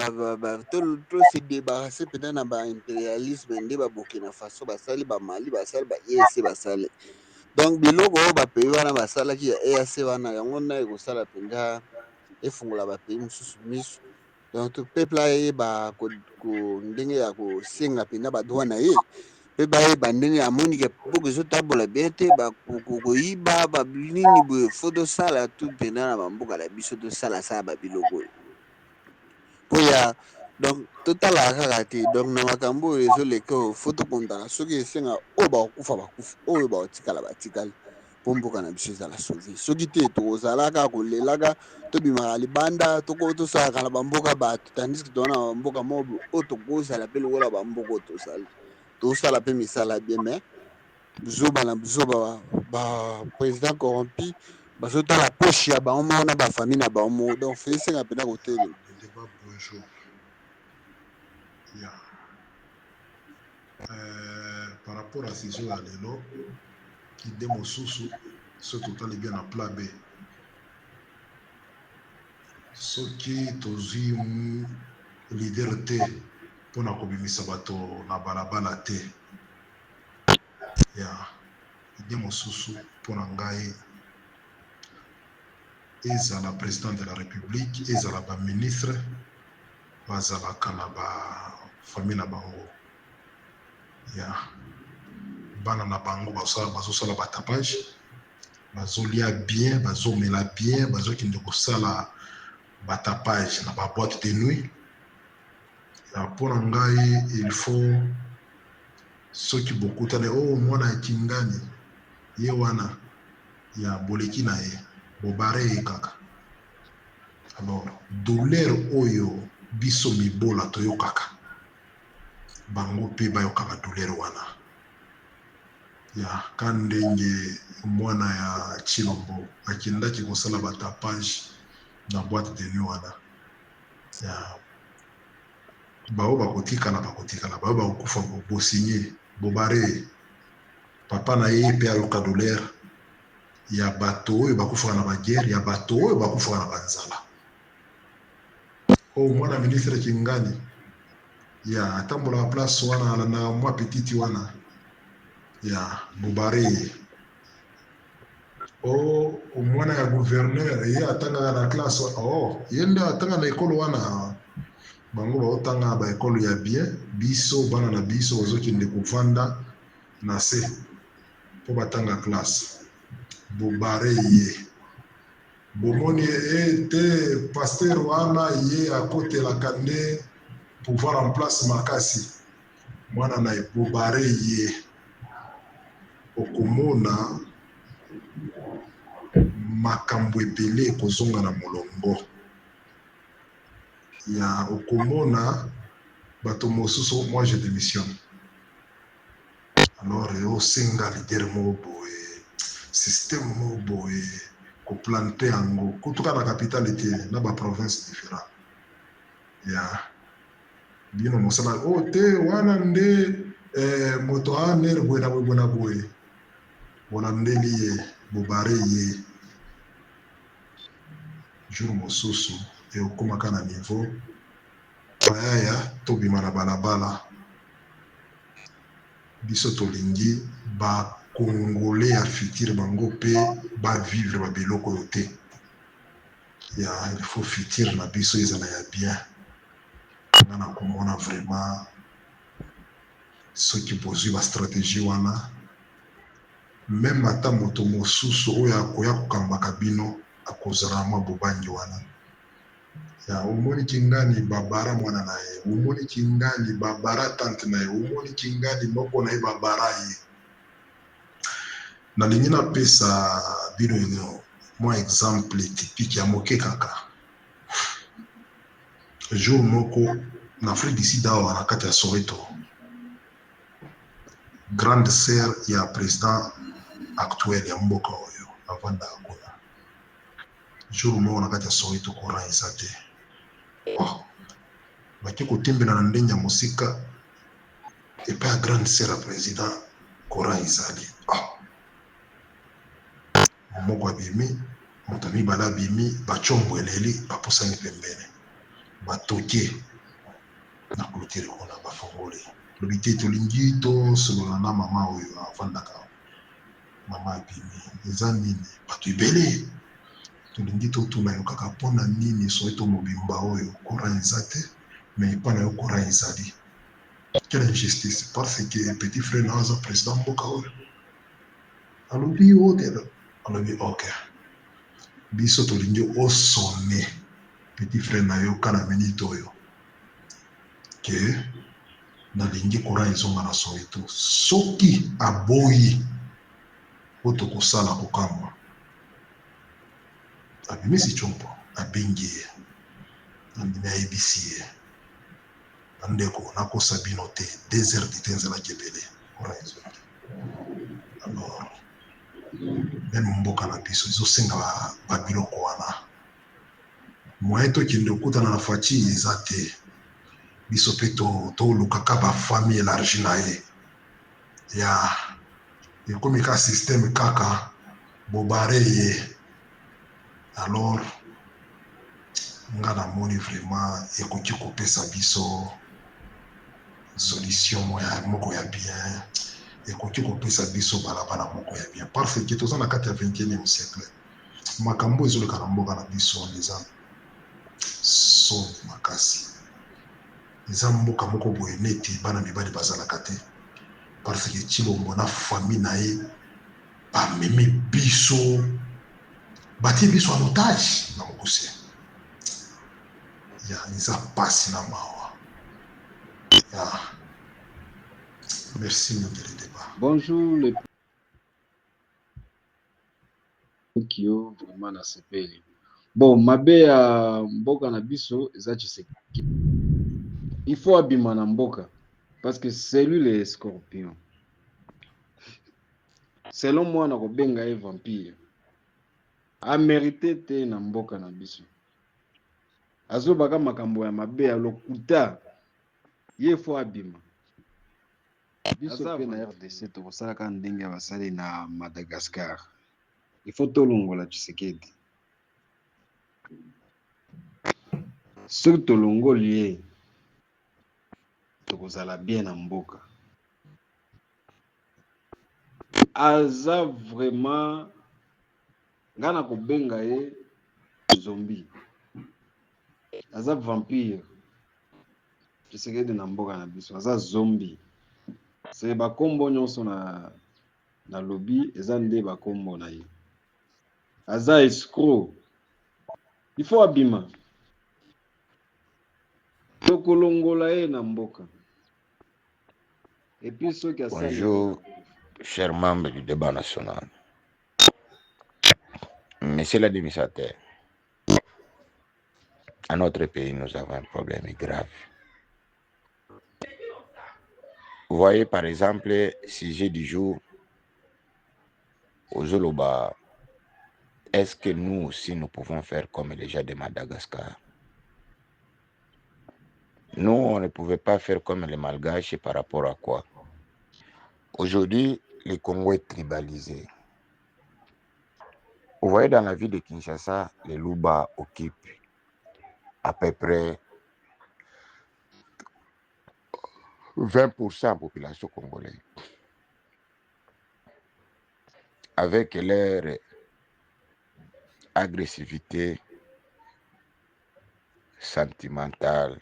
tosi débarrasse peut-être na baimpérialisme nde babokina faso basali bamali basali ba EAC basali donc biloko oyo bapays wana basalaki ya EAC wana yango na ekosala mpenza efungola bapays mosusu miso donc peuple ayeba ndenge ya kosenga mpenza badroit na ye mpe bayeba ndenge amoni ke poko ezotambola bien te koyiba banini boye fo tosala tu mpenza na bamboka na biso tosala babiloko oyo po ya donc totalaka kaka te donc na makambo oyo ezoleka oyo fo tokontaka soki esenga oyo bakokufa bakufa oyo bakotikala batikali mpo mboka na biso ezala sauve soki te tokozalaka kolelaka tobimaka libanda tosalaka na bamboka bato tandiske toza na bamboka moko oyo tokozala mpe lokola bamboka oyo tosala mpe misala bien mais buzoba na buzoba baprésident corrompi bazotala poche ya bango moko na bafamille na bango moko donc fe esenga mpena kotelema. Bonjour. Yeah. Par rapport à ces jours à l'élo, qui démosusu, ce total est bien à plat B. Ce qui tozi leader T pour na kobimisa bato na balabala T. Yeah. Démosusu pour ngai ezala président de la République, ezala ba ministre, bazalaka na ba famille na bango. Ya bana na bango bazosala batapage, bazolia bien, bazomela bien, bazokende kosala batapage na ba boîte de nuit. Ya mpona ngai il faut soki bokutane mwana ya kingani ye wana ya boleki na ye bobare ye kaka. Alors douleur oyo biso mibola toyokaka bango mpe bayokaka douleur wana ya ka ndenge mwana ya Chilombo akendaki kosala batapage na boîte de nuit wana ya bao bakotikala bao bakokufa bosinye bobare papa na ye mpe ayoka douleur ya bato oyo bakufaka na baguerre ya bato oyo bakufaka na banzala mwana ministre Kingani ya atambola place wana na mwa petiti wana ya bobare mwana ya gouverneur ye atangaka na classe ye nde atanga na ekolo wana bango baotanga ba ekolo ya bien biso bana na biso bazokende kovanda na se mpo batanga classe bobare ye bomoni te pasteur wana ye akotelaka nde pouvoir en place makasi mwana na ebobare ye okomona makambo ebele ekozonga na molongo ya okomona bato mosusu moi je démissionne alors osenga leader moko boye système moko boye koplante yango kutuka na capitale te na baprovince différent ya bino mosala te wana nde moto aner boye na boye bolandeli ye bobare ye jour mosusu eokomaka na niveau bayaya tobima na balabala biso tolingi bakongole ya futur bango mpe bavivre babiloko oyo te ya il faut futur na biso ezala ya bien nga na komona vraiment soki bozwi bastratégie wana même ata moto mosusu oyo akoya kokambaka bino akozala mwa bobangi wana ya omoni Kingani babara mwana na ye omoni Kingani babara tante na ye omoni Kingani moko na ye babara ye nalingi napesa bino mwa exemple typique ya moke kaka jour moko na Afrique du Sud awa na kati ya Soweto grande sœur ya président actuel ya mboka oyo avanda kuna jour moko na kati ya Soweto courant eza te baki kotembela na ndenge ya mosika epai ya grande sœur ya président courant ezali moko abimi Motami bala bimi bachombo eleli bapusani pembene batoke na clôture kuna bafongoli lobi te tolingi tosolola na mama oyo avandaka mama abimi eza nini bato ebele tolingi totuna yo kaka mpona nini soki to mobimba oyo courant eza te mais epai na yo courant ezali. Quelle injustice, parce que petit frère na aza président mboka oyo alobi otelo alobi ok biso tolingi osone petit frère na yo kana minute oyo ke nalingi courant ezonga na Soweto soki aboyi po tokosala kokamwa abimisi tshompo abengi ye andimi ayebisi ye bandeko nakosa bino te 2 heures de te ezalaki ebele courant ezongi. Alors meme mboka na biso ezosenga babiloko wana moyen tokende okutana na faci eza te biso mpe tolukaka bafamille élargi na ye ya ekomi ka systeme kaka bobare ye. Alors nga namoni vraiment ekoki kopesa biso solution moko ya bien, ekoki kopesa biso balabala moko ya bien parce que toza na kati ya 21e siècle makambo ezoleka na mboka na biso eza soni makasi. Eza mboka moko boye neti bana mibali bazalaka te parce que Tshilombo na famille na ye bamemi biso batie biso en otage na mokuse ya eza pasi na mawa ya. Merci mingi le débat. Bonjour le Kio vraiment na sepeli. Bon mabe ya mboka na biso eza Tshisekedi. Il faut abima na mboka parce que c'est lui le scorpion. Selon moi na kobenga ye vampire. A mérité te na mboka na biso. Azobaka makambo ya mabe ya lokuta. Ye faut abima. Biso pe na RDC tokosalaka ndenge ya basali na Madagascar. Il faut tolongola Tshisekedi. Soki tolongoli ye tokozala bien na mboka. Aza vraiment nga na kobenga ye zombie. Aza vampire. Tshisekedi na mboka na biso aza zombie. C'est bakombo nyonso na lobby eza nde bakombo na ye. Aza escroc. Il faut abima. Tokolongola ye na mboka. Et puis ceux qui asali. Bonjour, chers membres du débat national. Monsieur l'administrateur, à notre pays, nous avons un problème grave. Vous voyez, par exemple, sujet du jour, aux Zoloba, est-ce que nous aussi, nous pouvons faire comme les gens de Madagascar? Nous, on ne pouvait pas faire comme les Malgaches par rapport à quoi? Aujourd'hui, le Congo est tribalisé. Vous voyez, dans la ville de Kinshasa, les Luba occupent à peu près 20% de la population congolaise. Avec leur agressivité sentimentale.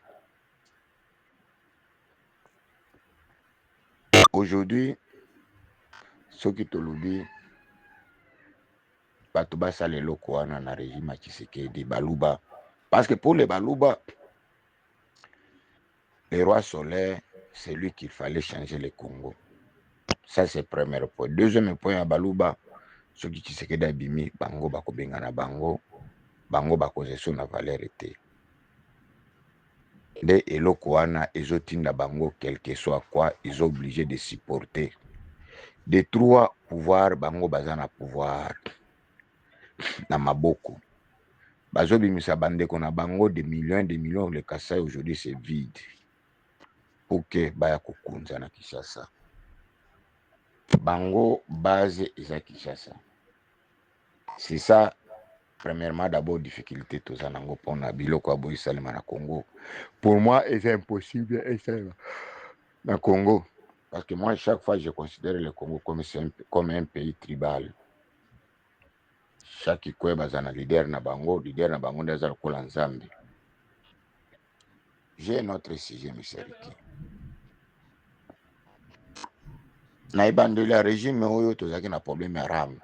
Aujourd'hui, ceux qui te l'oublient, Batuba sale loko wana na régime Tshisekedi Baluba. Parce que pour les Baluba, le roi solaire, c'est lui qu'il fallait changer le Congo. Ça, c'est le premier point. Deuxième point, à Baluba, ceux qui Tshisekedi abimi, bango bako bengana bango, bango bako zeso na valeur été. De eloko wana, ils ont tinda bango, quel que soit quoi, ils ont obligé de supporter. De trois pouvoirs, bango bazana pouvoir. Na maboko. Bazo bimisa bandeko na bango des millions, le Kasaï aujourd'hui c'est vide. Pour que baya kukunza na Kinshasa. Bango base eza Kinshasa. C'est ça Premièrement, d'abord, difficulté, tout ça, nango, pour na biloko aboyi salima na Congo. Pour moi, c'est impossible, et ça, na Congo. Parce que moi, chaque fois, je considère le Congo comme un pays tribal. Chaque kwe bazana leader na bango ndaza lokola nzambe. J'ai un autre sujet, M. Riki. Na ibandeli ya régime oyo tozaki na problème ya RAM.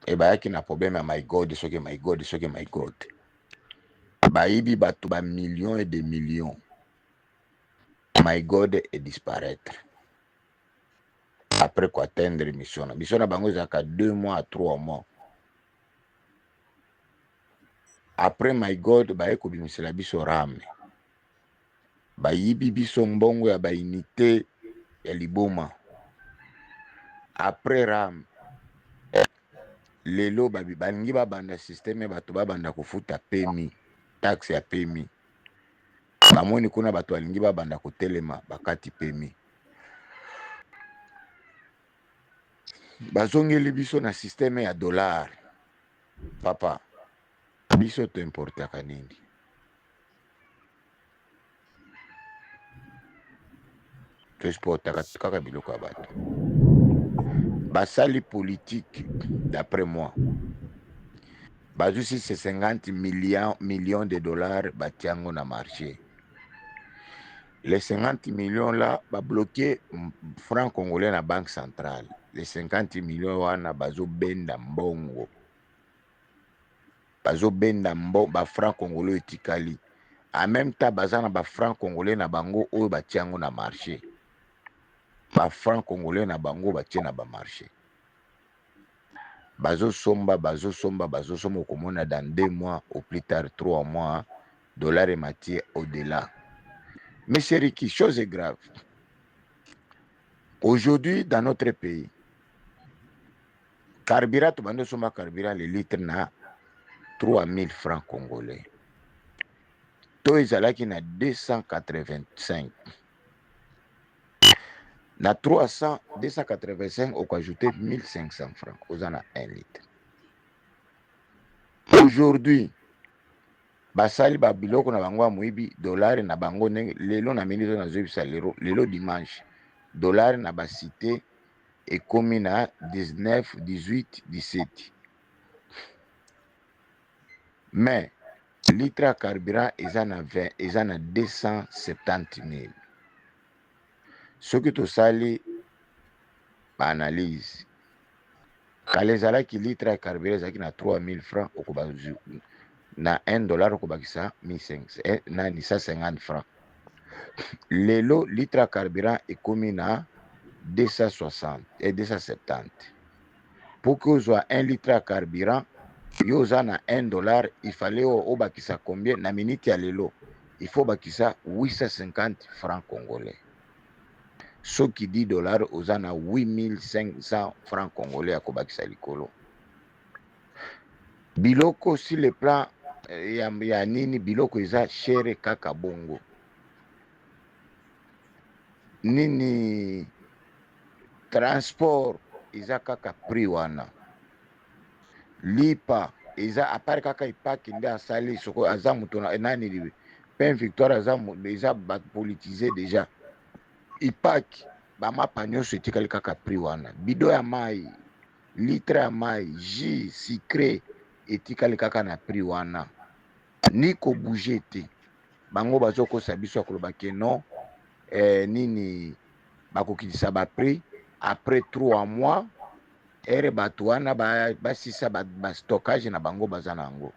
E bayaki na problème ya my God, soki my God, soki my God. Bayibi bato ba millions et des millions. My God est disparaître. Après quoi atteindre mission na. Mission na bango ezaka 2 mois à 3 mois. Après my God, baye kobimisela biso RAM. Bayibi biso mbongo ya ba unité ya liboma. Après RAM, lelo balingi babanda système bato babanda kofuta PMI, taxe ya PMI. Bamoni kuna bato balingi babanda kotelema bakati PMI. Bazongeli biso na système ya dollar. Papa, biso to importaka nini? To exportaka kaka biloko ya bato. Basali politique, d'après moi. Bazusi c'est 50 millions de dollars batiango na marché. Les 50 millions là, ba bloqué franc congolais na banque centrale. Les 50 millions wana bazo benda mbongo. Bazo benda mbongo ba franc congolais etikali. En même temps bazana ba franc congolais na bango oyo batiango na marché. Ba franc congolais na bango batie na ba marché. Bazo somba komona dans 2 mois au plus tard 3 mois dollar et matière au-delà. Mais c'est Riki, chose est grave. Aujourd'hui, dans notre pays, carburant, tu bandes somba carburant, le litre na 3000 francs congolais. To ezalaki na 285. Na 285, on peut ajouter 1500 francs. On a 1 litre. Aujourd'hui, basali ba biloko na bango moibi dollar na bango lelo na minute na zebisa lelo dimanche. Dollar na ba cité et commis na 19, 18, 17. Mais litre à carburant eza na 20, eza na 270 000. Ce que tu sali ba analyse. Kalezala ki litre à carburant ezaki na 3000 francs okobazu na 1 dollar okobakisa 1500 na 150 francs. Lelo litre à carburant est commis na 260 et 270. Pour que soit 1 litre à carburant, yoza na 1 dollar, il fallait au bakisa combien na minute ya lelo. Il faut bakisa 850 francs congolais. Ce qui dit dollars, oza na 8500 francs congolais à kobakisa likolo. Biloko sur le plan ya nini biloko eza chere kaka bongo. Nini transport eza kaka prix wana. Lipa eza apart kaka ipaki nde asali soko aza muto na nani libe. Pen victoire eza politisé déjà. Ipaki ba mapa nyonso etikali kaka prix wana. Bido ya mai, litre ya mai, jus, sucré etikali kaka na prix wana. Niko bouger te. Bango bazokosa biso akoloba ke non nini bakokitisa ba prix après 3 mois ere bato wana basisa ba stockage na bango bazana yango.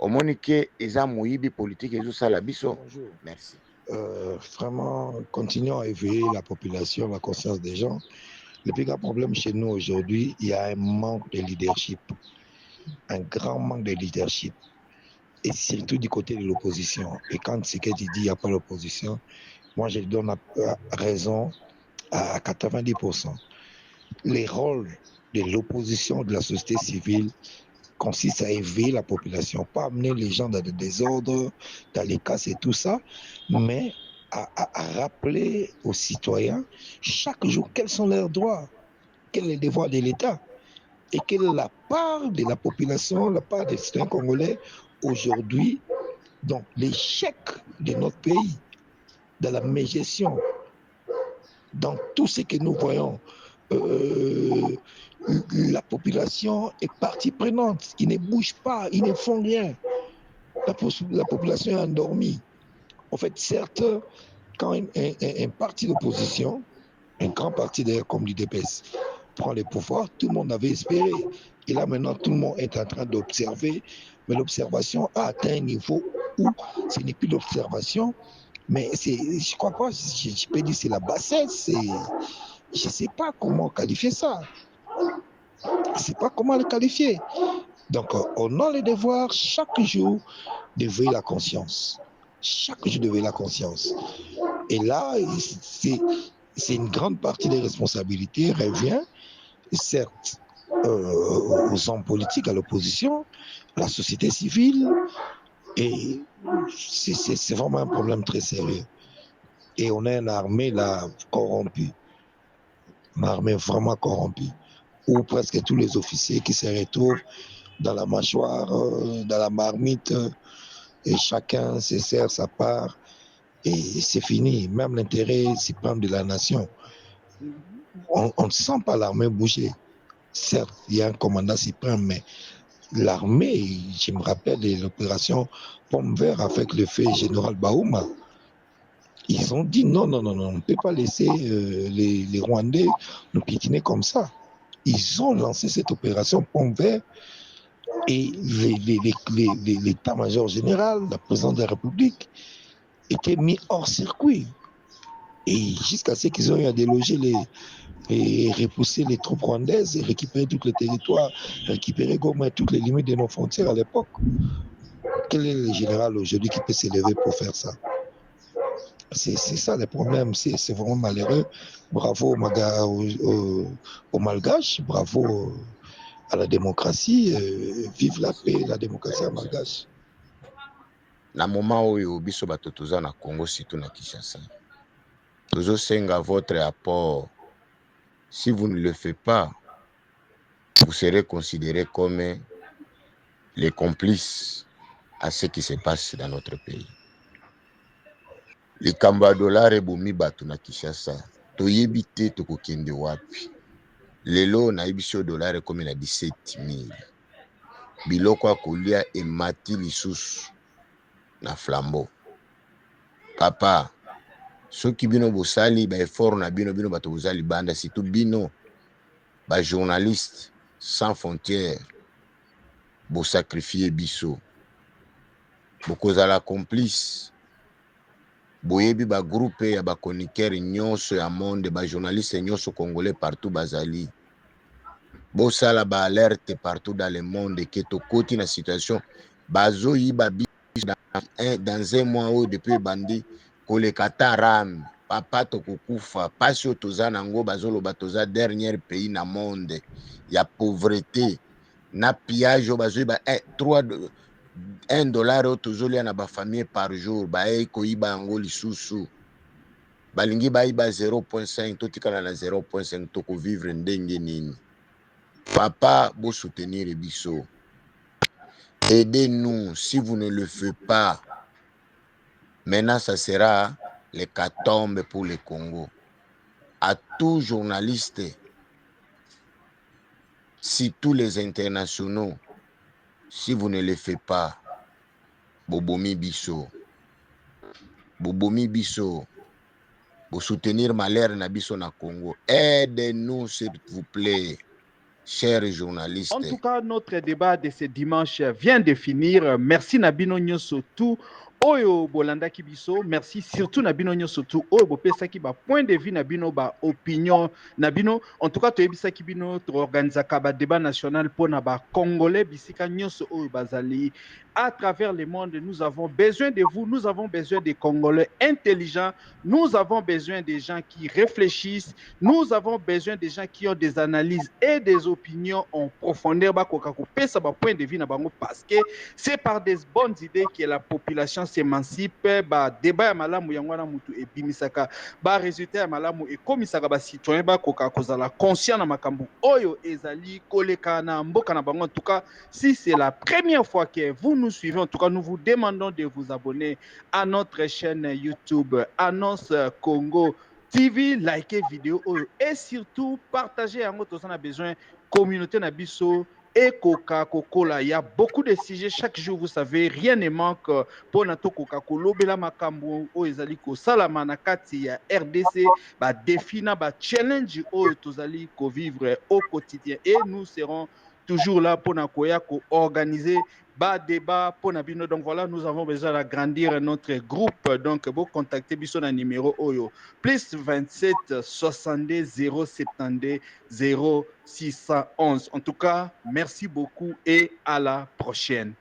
Omoni ke eza moyibi politique ezosala biso. Merci. Vraiment, continuons à éveiller la population, la conscience des gens. Le plus grand problème chez nous aujourd'hui, il y a un manque de leadership, un grand manque de leadership, et surtout du côté de l'opposition. Et quand c'est que tu dis il n'y a pas l'opposition, moi je donne raison à 90%. Les rôles de l'opposition, de la société civile, consiste à éveiller la population, pas amener les gens dans le désordre, dans les casses et tout ça, mais à rappeler aux citoyens chaque jour quels sont leurs droits, quel est le devoir de l'État. et que la part de la population, la part des citoyens congolais aujourd'hui, donc l'échec de notre pays dans la mégestion, dans tout ce que nous voyons, la population est partie prenante, ils ne bougent pas, ils ne font rien. La population est endormie. En fait, certes, quand un parti d'opposition, un grand parti d'ailleurs comme l'UDPS, prend le pouvoir, tout le monde avait espéré. Et là maintenant, tout le monde est en train d'observer, mais l'observation a atteint un niveau où ce n'est plus l'observation, mais je crois pas, je peux dire c'est la bassesse, je ne sais pas comment qualifier ça. Je ne sais pas comment le qualifier. Donc, on a le devoir chaque jour d'éveiller la conscience. Chaque jour d'éveiller la conscience. Et là, c'est une grande partie des responsabilités revient, certes, aux hommes politiques, à l'opposition, à la société civile. Et c'est vraiment un problème très sérieux. Et on a une armée là corrompue. Une armée vraiment corrompue. Où presque tous les officiers qui se retrouvent dans la mâchoire, dans la marmite, et chacun se sert sa part. Et c'est fini. Même l'intérêt suprême de la nation. On ne sent pas l'armée bouger. Certes, il y a un commandant suprême, mais l'armée, je me rappelle de l'opération Pomme Vert avec le fait général Baouma. Ils ont dit non, on ne peut pas laisser les Rwandais nous piétiner comme ça. Ils ont lancé cette opération Pomme Vert et l'état-major général, la présidence de la République, était mis hors circuit. Et jusqu'à ce qu'ils aient à déloger et repousser les troupes rwandaises et récupérer tous les territoires, récupérer Goma et toutes les limites de nos frontières à l'époque. Quel est le général aujourd'hui qui peut s'élever pour faire ça? C'est ça le problème, c'est vraiment malheureux. Bravo aux Malgaches, bravo à la démocratie, vive la paix, la démocratie à Malgache. Na moment oyo biso bato toza na Congo surtout na Kinshasa, tozosenga votre apport. Si vous ne le faites pas, vous serez considérés comme les complices à ce qui se passe dans notre pays. Likambo ya dollar ebomi bato na Kinshasa, toyebi te tokokende wapi. Lelo na biso dollar ekomi na 17 000. Biloko ya kolia emati lisusu na flambeau. Papa, soki bino bosali ba effort na bino bato bozali banda, surtout bino ba journaliste sans frontières, bo sacrifier biso. Bokozala complice. Boyebi ba groupe ya ba chroniqueur nyonso ya monde, ba journaliste nyonso congolais partout bazali. Bosala ba alerte partout dans le monde que tokoti na situation bazo yiba biso dans un mois ou depuis bandi koleka taram. Papa tokokufa pasi oyo toza nango bazoloba toza dernier pays na monde ya pauvreté na pillage oyo bazoyiba $1 oyo tozolia na bafamille par jour baye koyiba yango lisusu. Balingi bayiba 0.5 totikala na 0.5 tokovivre ndenge nini? Papa, vous soutenir biso. Aidez-nous si vous ne le faites pas. Maintenant, ça sera l'hécatombe pour le Congo. À tous journalistes, si tous les internationaux, si vous ne le faites pas, Bobomi biso. Bobomi biso. Vous soutenir malheur na biso na Congo. Aidez-nous, s'il vous plaît. Chers journalistes. En tout cas, notre débat de ce dimanche vient de finir. Merci Nabino Nyoso tout. Oyo Bolanda Kibiso, merci surtout Nabino Nyoso tout. Oyo Bopesa ki ba point de vue Nabino ba opinion Nabino. En tout cas, Toyebisa Kibino to organisa ka ba débat national pour na ba Congolais bisika Nyoso Oyo Bazali. À travers le monde, nous avons besoin de vous, nous avons besoin des Congolais intelligents, nous avons besoin des gens qui réfléchissent, nous avons besoin des gens qui ont des analyses et des opinions en profondeur, parce que c'est par des bonnes idées que la population s'émancipe ba débat ya malamu yango wana mutu ebimisaka ba résultat ya malamu ekomisaka ba citoyen bakoka kozala conscient na makambo oyo ezali koleka na mboka na bango. En tout cas, si c'est la première fois que vous nous suivez, en tout cas nous vous demandons de vous abonner à notre chaîne YouTube Annonce Congo TV, likez vidéo et surtout partagez yango to a besoin communauté na biso et Coca Cola. Il y a beaucoup de sujets chaque jour, vous savez, rien ne manque pour nato Coca Cola bela makambo o ezali ko salama na kati ya RDC ba défi na ba challenge o tozali ko vivre au quotidien et nous serons toujours là pour nakoya ko organiser bas débat pour Nabino. Donc voilà, nous avons besoin d'agrandir notre groupe. Donc vous contactez biso na numéro oyo plus 27 62 072 0611. En tout cas, merci beaucoup et à la prochaine.